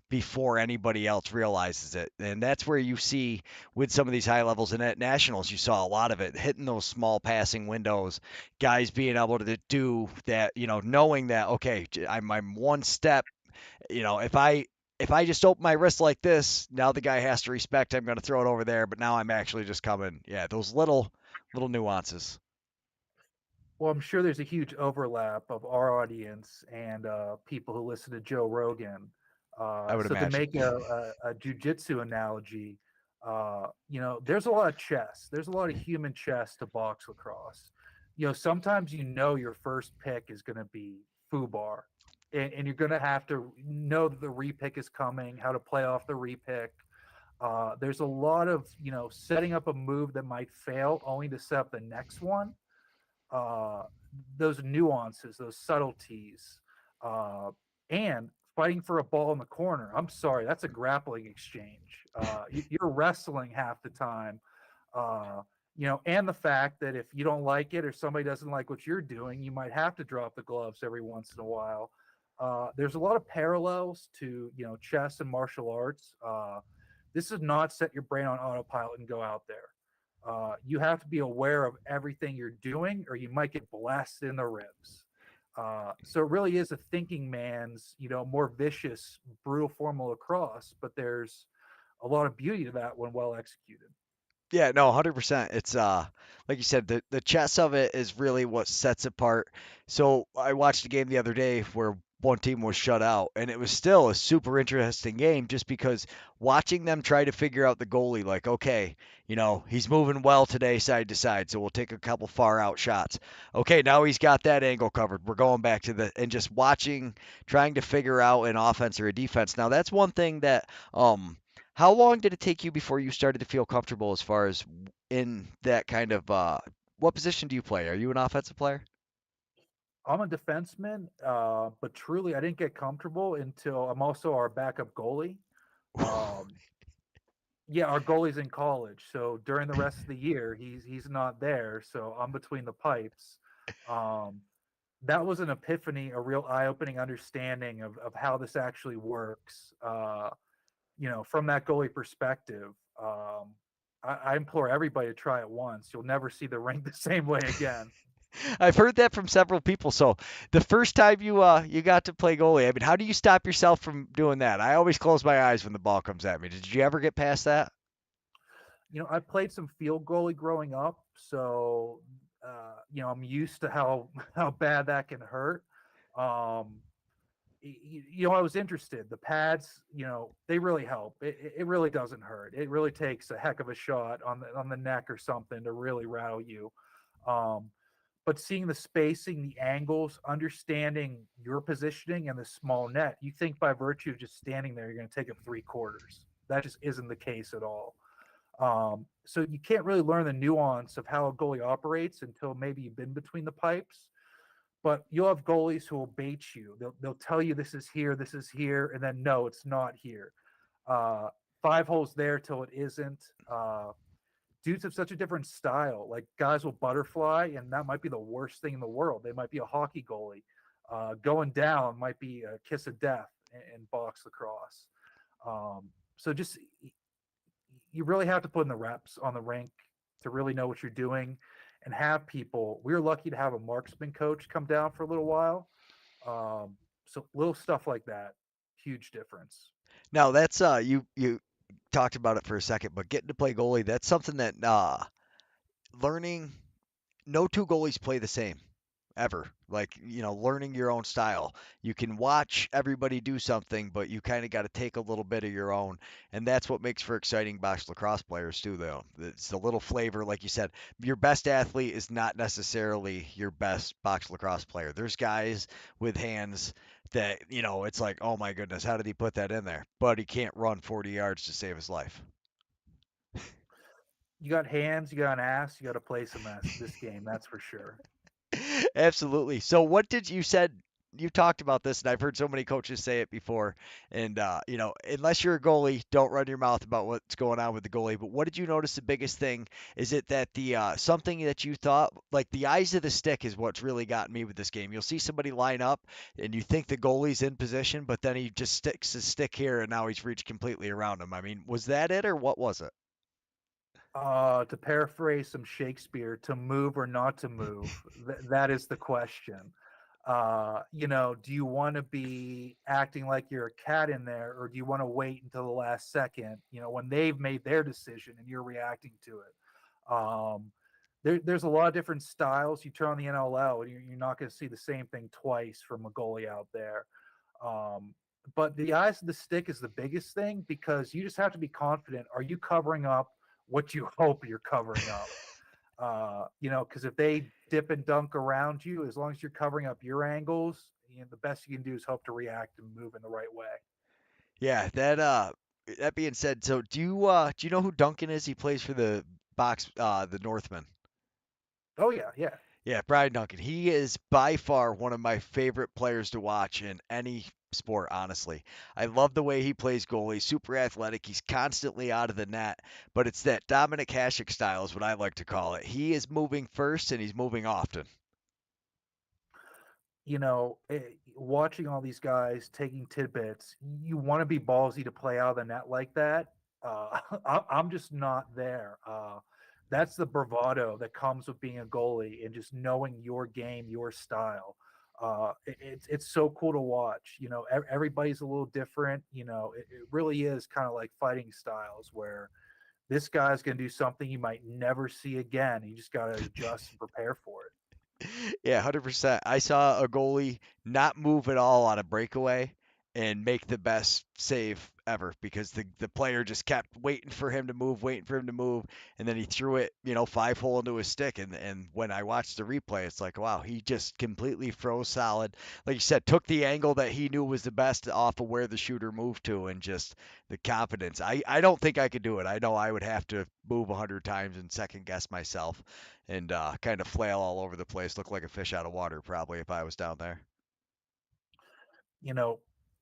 Speaker 1: before anybody else realizes it. And that's where you see with some of these high levels and at nationals, you saw a lot of it hitting those small passing windows, guys being able to do that, knowing that, okay, I'm one step, if I just open my wrist like this, now the guy has to respect I'm going to throw it over there, but now I'm actually just coming. Yeah, those little nuances.
Speaker 2: Well, I'm sure there's a huge overlap of our audience and people who listen to Joe Rogan.
Speaker 1: I would
Speaker 2: So to
Speaker 1: imagine.
Speaker 2: make a jujitsu analogy, there's a lot of chess. There's a lot of human chess to box lacrosse. Sometimes your first pick is going to be foobar, and you're going to have to know that the repick is coming, how to play off the repick. There's a lot of setting up a move that might fail, only to set up the next one. uh, those nuances, those subtleties, uh, and fighting for a ball in the corner. I'm sorry, that's a grappling exchange. You're wrestling half the time. Uh, and the fact that if you don't like it or somebody doesn't like what you're doing, you might have to drop the gloves every once in a while. There's a lot of parallels to chess and martial arts. This is not set your brain on autopilot and go out there. You have to be aware of everything you're doing, or you might get blasted in the ribs. So it really is a thinking man's, more vicious, brutal form of lacrosse. But there's a lot of beauty to that when well executed.
Speaker 1: Yeah, no, 100%. It's like you said, the chess of it is really what sets apart. So I watched a game the other day where one team was shut out, and it was still a super interesting game just because watching them try to figure out the goalie, like, okay, he's moving well today side to side, so we'll take a couple far out shots. Okay, now he's got that angle covered. We're going back to and just watching, trying to figure out an offense or a defense. Now that's one thing that how long did it take you before you started to feel comfortable as far as in that kind of what position do you play? Are you an offensive player?
Speaker 2: I'm a defenseman, but truly, I didn't get comfortable until I'm also our backup goalie. Um, yeah, our goalie's in college, so during the rest of the year, he's not there, so I'm between the pipes. Um, that was an epiphany, a real eye-opening understanding of how this actually works. From that goalie perspective, I implore everybody to try it once. You'll never see the rink the same way again.
Speaker 1: I've heard that from several people. So the first time you got to play goalie, I mean, how do you stop yourself from doing that? I always close my eyes when the ball comes at me. Did you ever get past that?
Speaker 2: I played some field goalie growing up, so I'm used to how how bad that can hurt. Um, I was interested. The pads, they really help. It really doesn't hurt. It really takes a heck of a shot on the neck or something to really rattle you. Um, but seeing the spacing, the angles, understanding your positioning and the small net, you think by virtue of just standing there, you're going to take up three quarters. That just isn't the case at all. So you can't really learn the nuance of how a goalie operates until maybe you've been between the pipes. But you'll have goalies who will bait you. They'll tell you this is here, and then no, it's not here. Uh, Five holes there till it isn't. Dudes have such a different style. Like guys will butterfly, and that might be the worst thing in the world. They might be a hockey goalie. Going down might be a kiss of death in box lacrosse. So just you really have to put in the reps on the rink to really know what you're doing and have people. We were lucky to have a marksman coach come down for a little while. So little stuff like that, huge difference.
Speaker 1: Now that's you talked about it for a second, but getting to play goalie, that's something that learning no two goalies play the same ever. Like, learning your own style. You can watch everybody do something, but you kind of got to take a little bit of your own. And that's what makes for exciting box lacrosse players, too, though. It's the little flavor, like you said. Your best athlete is not necessarily your best box lacrosse player. There's guys with hands that, it's like, oh my goodness, how did he put that in there? But he can't run 40 yards to save his life.
Speaker 2: You got hands, you got an ass, you got to play some mess this game, that's for sure.
Speaker 1: Absolutely. So what did you said you talked about this and I've heard so many coaches say it before and unless you're a goalie, don't run your mouth about what's going on with the goalie, but what did you notice the biggest thing? Is it that the something that you thought like the eyes of the stick is what's really gotten me with this game. You'll see somebody line up and you think the goalie's in position, but then he just sticks his stick here and now he's reached completely around him. I mean, was that it or what was it?
Speaker 2: To paraphrase some Shakespeare, to move or not to move, that is the question. Do you want to be acting like you're a cat in there, or do you want to wait until the last second, when they've made their decision and you're reacting to it? there's a lot of different styles. You turn on the NLL, and you're not going to see the same thing twice from a goalie out there. Um, but the eyes of the stick is the biggest thing because you just have to be confident. Are you covering up what you hope you're covering up? Because if they dip and dunk around you, as long as you're covering up your angles, the best you can do is hope to react and move in the right way.
Speaker 1: Yeah, that being said, so do you know who Duncan is? He plays for the Northmen.
Speaker 2: Oh yeah, yeah.
Speaker 1: Yeah, Brian Duncan. He is by far one of my favorite players to watch in any sport, honestly. I love the way he plays goalie, super athletic. He's constantly out of the net, but it's that Dominic Hasek style is what I like to call it. He is moving first and he's moving often.
Speaker 2: Watching all these guys taking tidbits, you want to be ballsy to play out of the net like that. I'm just not there. That's the bravado that comes with being a goalie and just knowing your game, your style. It's so cool to watch. Everybody's a little different. It really is kind of like fighting styles where this guy's going to do something you might never see again. You just got to adjust and prepare for it.
Speaker 1: Yeah, 100%. I saw a goalie not move at all on a breakaway and make the best save ever because the player just kept waiting for him to move, waiting for him to move, and then he threw it, 5 hole into his stick. And when I watched the replay, it's like, wow, he just completely froze solid. Like you said, took the angle that he knew was the best off of where the shooter moved to, and just the confidence. I don't think I could do it. I know I would have to move 100 times and second guess myself and kind of flail all over the place, look like a fish out of water probably if I was down there.
Speaker 2: you know,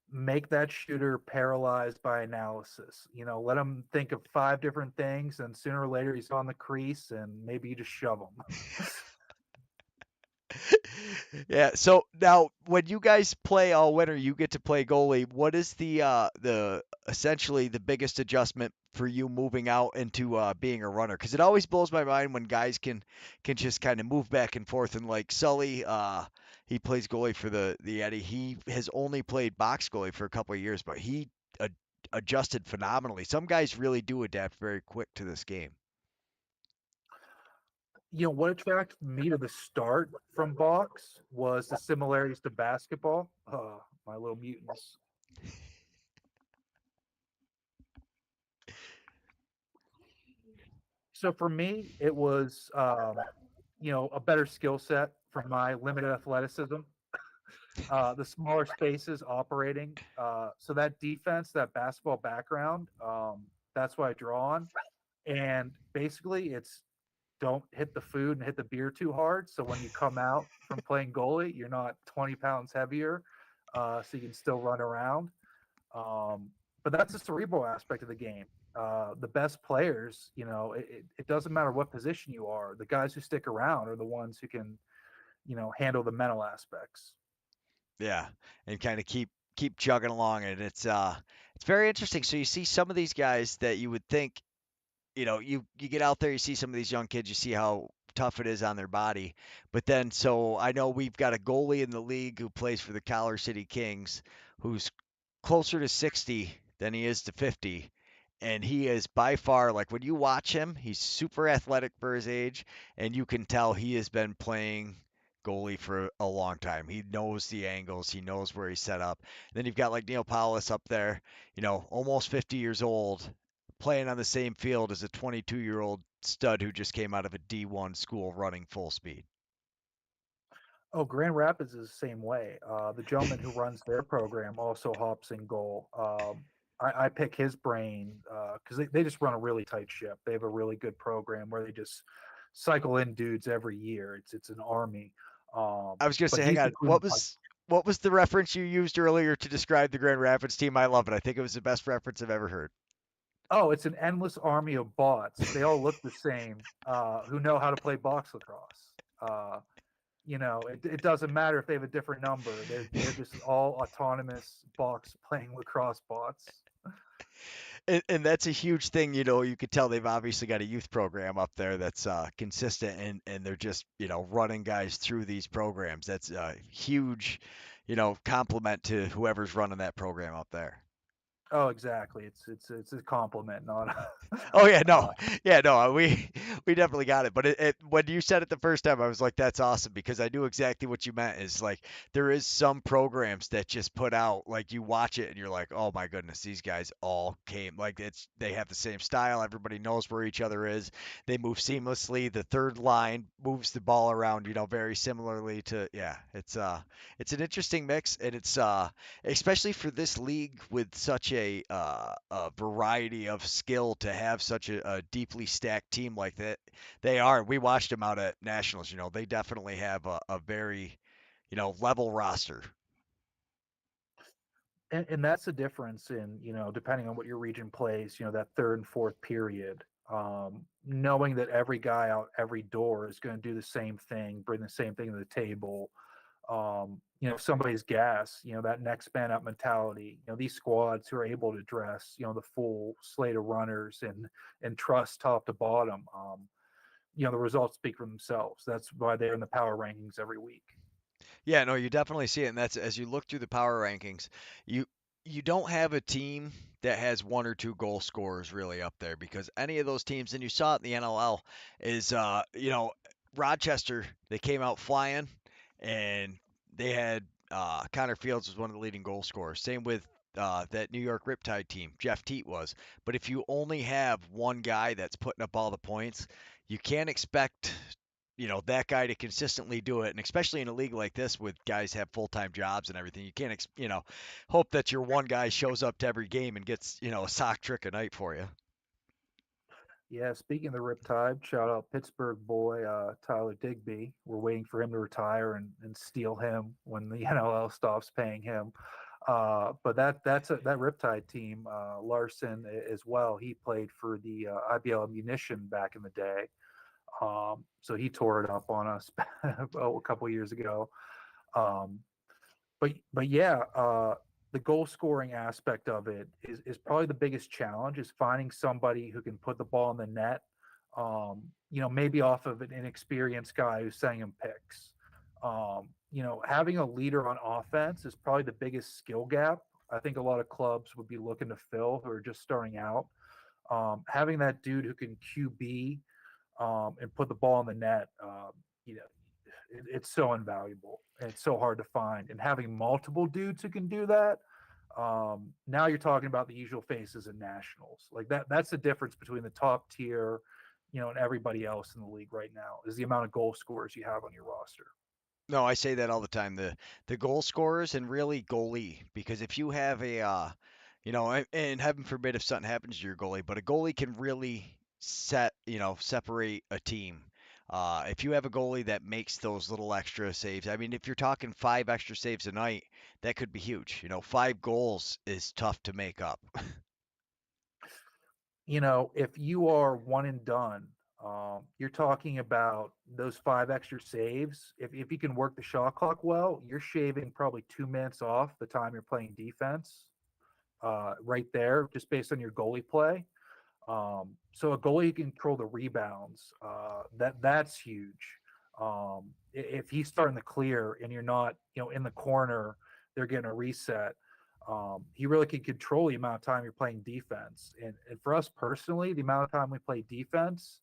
Speaker 2: Make that shooter paralyzed by analysis. Let him think of five different things, and sooner or later he's on the crease, and maybe you just shove him.
Speaker 1: Yeah. So now, when you guys play all winter, you get to play goalie. What is the essentially the biggest adjustment for you moving out into being a runner? Because it always blows my mind when guys can just kind of move back and forth. And like Sully, he plays goalie for the Eddie. He has only played box goalie for a couple of years, but he adjusted phenomenally. Some guys really do adapt very quick to this game.
Speaker 2: What attracted me to the start from box was the similarities to basketball. My little mutants. So for me, it was a better skill set for my limited athleticism. The smaller spaces operating. So that defense, that basketball background, that's what I draw on. And basically, it's don't hit the food and hit the beer too hard. So when you come out from playing goalie, you're not 20 pounds heavier, so you can still run around. But that's the cerebral aspect of the game. The best players, it doesn't matter what position you are. The guys who stick around are the ones who can, handle the mental aspects.
Speaker 1: Yeah, and kind of keep chugging along, and it's very interesting. So you see some of these guys that you would think, you get out there, you see some of these young kids, you see how tough it is on their body. But then, so I know we've got a goalie in the league who plays for the Collar City Kings, who's closer to 60 than he is to 50. And he is by far, like when you watch him, he's super athletic for his age, and you can tell he has been playing goalie for a long time. He knows the angles, he knows where he's set up. Then you've got like Neil Paulus up there, almost 50 years old, playing on the same field as a 22-year-old stud who just came out of a D1 school running full speed.
Speaker 2: Oh, Grand Rapids is the same way. The gentleman who runs their program also hops in goal. I pick his brain because they just run a really tight ship. They have a really good program where they just cycle in dudes every year. It's an army.
Speaker 1: I was gonna
Speaker 2: But
Speaker 1: say, hang
Speaker 2: he's
Speaker 1: on,
Speaker 2: between.
Speaker 1: what was the reference you used earlier to describe the Grand Rapids team? I love it. I think it was the best reference I've ever heard.
Speaker 2: Oh, it's an endless army of bots. They all look the same. Who know how to play box lacrosse. It doesn't matter if they have a different number. They're just all autonomous box playing lacrosse bots.
Speaker 1: And that's a huge thing, you could tell they've obviously got a youth program up there that's consistent, and they're just, running guys through these programs. That's a huge, compliment to whoever's running that program up there.
Speaker 2: Oh, exactly. It's a compliment, not
Speaker 1: Oh yeah, no,
Speaker 2: uh,
Speaker 1: yeah, no, we definitely got it. But when you said it the first time, I was like, that's awesome because I knew exactly what you meant. Is like there is some programs that just put out like you watch it and you're like, oh my goodness, these guys all came like they have the same style. Everybody knows where each other is. They move seamlessly. The third line moves the ball around, very similarly to yeah. It's an interesting mix and it's especially for this league with such a variety of skill to have such a deeply stacked team like that. They are. We watched them out at nationals. They definitely have a very level roster.
Speaker 2: and that's the difference in, depending on what your region plays, that third and fourth period. Knowing that every guy out every door is going to do the same thing, bring the same thing to the table. If somebody's gas, that next man up mentality, these squads who are able to dress, the full slate of runners and trust top to bottom, the results speak for themselves. That's why they're in the power rankings every week.
Speaker 1: Yeah, no, you definitely see it, and that's as you look through the power rankings, you you don't have a team that has one or two goal scorers really up there because any of those teams, and you saw it in the NLL, is Rochester. They came out flying, and they had Connor Fields was one of the leading goal scorers. Same with that New York Riptide team, Jeff Teat was. But if you only have one guy that's putting up all the points, you can't expect that guy to consistently do it, and especially in a league like this with guys have full-time jobs and everything, you can't hope that your one guy shows up to every game and gets a sock trick a night for you.
Speaker 2: Yeah, speaking of the Riptide, shout out Pittsburgh boy Tyler Digby. We're waiting for him to retire and steal him when the NLL stops paying him. But that Riptide team, Larson as well. He played for the IBL Munition back in the day. So he tore it up on us a couple years ago. Um, but yeah, the goal scoring aspect of it is probably the biggest challenge is finding somebody who can put the ball in the net. Maybe off of an inexperienced guy who's sending him picks. Having a leader on offense is probably the biggest skill gap. I think a lot of clubs would be looking to fill who are just starting out. Having that dude who can QB and put the ball in the net, you know, it's so invaluable and it's so hard to find. And having multiple dudes who can do that, now you're talking about the usual faces in nationals. Like that's the difference between the top tier, and everybody else in the league right now is the amount of goal scorers you have on your roster.
Speaker 1: No, I say that all the time. The goal scorers and really goalie, because if you have and heaven forbid if something happens to your goalie, but a goalie can really separate a team. If you have a goalie that makes those little extra saves, I mean, if you're talking 5 extra saves a night, that could be huge. 5 goals is tough to make up.
Speaker 2: If you are one and done, you're talking about those five extra saves. If you can work the shot clock well, you're shaving probably 2 minutes off the time you're playing defense, right there, just based on your goalie play. So a goalie can control the rebounds. That's huge. If he's starting to clear and you're not, in the corner, they're getting a reset. He really can control the amount of time you're playing defense. And for us personally, the amount of time we play defense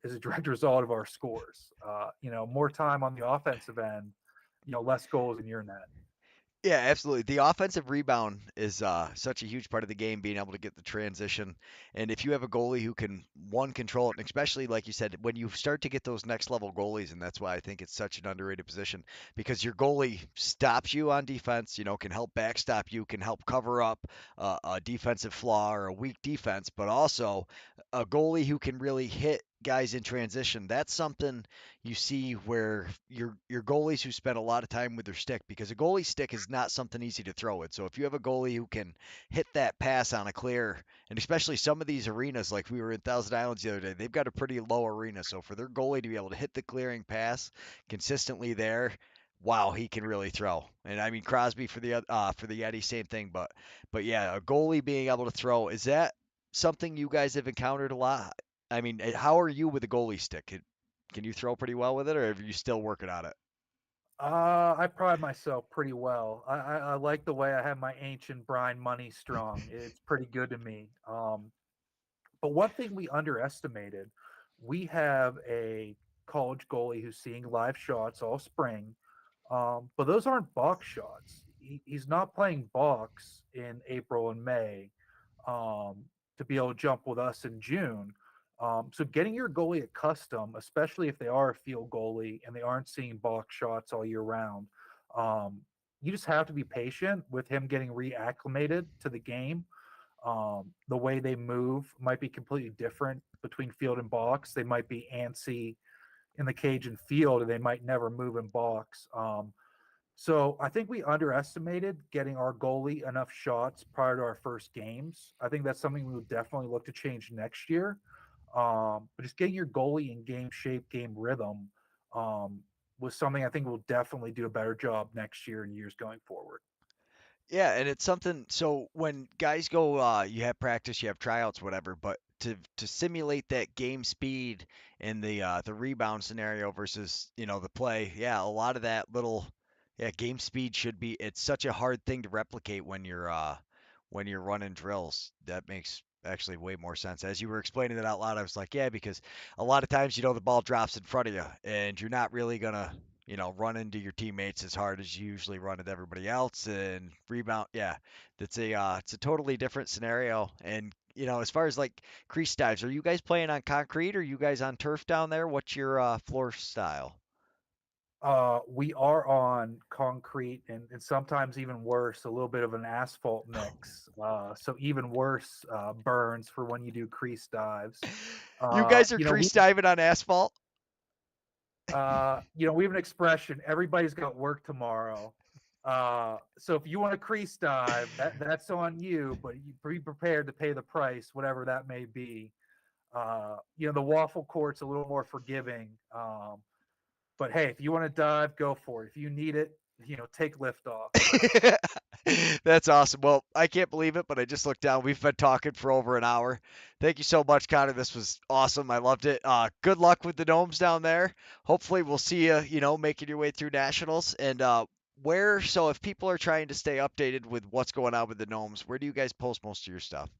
Speaker 2: is a direct result of our scores. More time on the offensive end, less goals in your net.
Speaker 1: Yeah, absolutely. The offensive rebound is such a huge part of the game, being able to get the transition. And if you have a goalie who can, one, control it, and especially, like you said, when you start to get those next level goalies, and that's why I think it's such an underrated position, because your goalie stops you on defense, can help backstop you, can help cover up a defensive flaw or a weak defense, but also a goalie who can really hit guys in transition. That's something you see where your goalies who spend a lot of time with their stick, because a goalie stick is not something easy to throw it. So if you have a goalie who can hit that pass on a clear, and especially some of these arenas, like we were in Thousand Islands the other day, they've got a pretty low arena. So for their goalie to be able to hit the clearing pass consistently there, wow, he can really throw. And I mean Crosby for the Yeti, same thing. But yeah, a goalie being able to throw, is that something you guys have encountered a lot? I mean, how are you with a goalie stick? Can you throw pretty well with it, or are you still working on it?
Speaker 2: I pride myself pretty well. I like the way I have my ancient brine money strong. It's pretty good to me. But one thing we underestimated, we have a college goalie who's seeing live shots all spring, but those aren't box shots. He's not playing box in April and May to be able to jump with us in June. So getting your goalie accustomed, especially if they are a field goalie and they aren't seeing box shots all year round, um, you just have to be patient with him getting reacclimated to the game. The way they move might be completely different between field and box. They might be antsy in the cage and field, and they might never move in box. So I think we underestimated getting our goalie enough shots prior to our first games. I think that's something we will definitely look to change next year. But just getting your goalie in game shape, game rhythm um, was something I think we'll definitely do a better job next year and years going forward.
Speaker 1: Yeah, and it's something. So when guys go, you have practice, you have tryouts, whatever. But to simulate that game speed in the rebound scenario versus the play, yeah, a lot of that little yeah game speed should be. It's such a hard thing to replicate when you're running drills. That makes actually way more sense. As you were explaining it out loud, I was like, yeah, because a lot of times the ball drops in front of you, and you're not really gonna run into your teammates as hard as you usually run at everybody else and rebound. Yeah, that's it's a totally different scenario. And as far as like crease dives, are you guys playing on concrete or are you guys on turf down there? What's your floor style?
Speaker 2: We are on concrete and sometimes even worse, a little bit of an asphalt mix. So even worse burns for when you do crease dives.
Speaker 1: You guys are
Speaker 2: You know, we
Speaker 1: crease diving on asphalt?
Speaker 2: we have an expression: everybody's got work tomorrow. So if you want to crease dive, that's on you, but you be prepared to pay the price, whatever that may be. The waffle court's a little more forgiving. But hey, if you want to dive, go for it. If you need it, take lift off.
Speaker 1: That's awesome. Well, I can't believe it, but I just looked down. We've been talking for over an hour. Thank you so much, Connor. This was awesome. I loved it. Good luck with the Gnomes down there. Hopefully, we'll see you, making your way through nationals. And so if people are trying to stay updated with what's going on with the Gnomes, where do you guys post most of your stuff?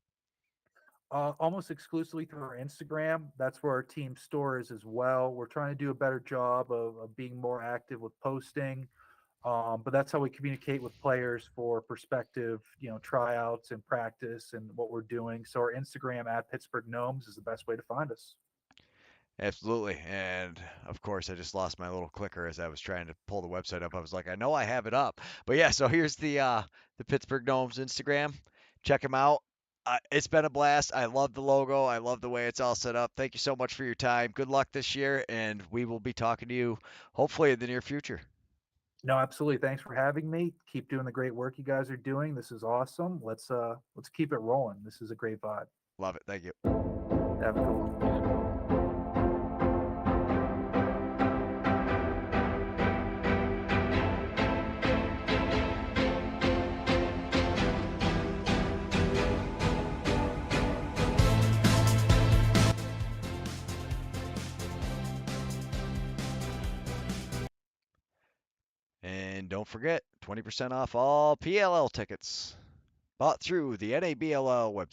Speaker 2: Almost exclusively through our Instagram. That's where our team store is as well. We're trying to do a better job of being more active with posting. But that's how we communicate with players for perspective, tryouts and practice and what we're doing. So our Instagram at Pittsburgh Gnomes is the best way to find us.
Speaker 1: Absolutely. And of course, I just lost my little clicker as I was trying to pull the website up. I was like, I know I have it up. But yeah, so here's the Pittsburgh Gnomes Instagram. Check them out. It's been a blast. I love the logo. I love the way it's all set up. Thank you so much for your time. Good luck this year, and we will be talking to you hopefully in the near future.
Speaker 2: No, absolutely. Thanks for having me. Keep doing the great work you guys are doing. This is awesome. Let's keep it rolling. This is a great vibe.
Speaker 1: Love it. Thank you.
Speaker 2: Have a good one.
Speaker 1: And don't forget, 20% off all PLL tickets bought through the NABLL website.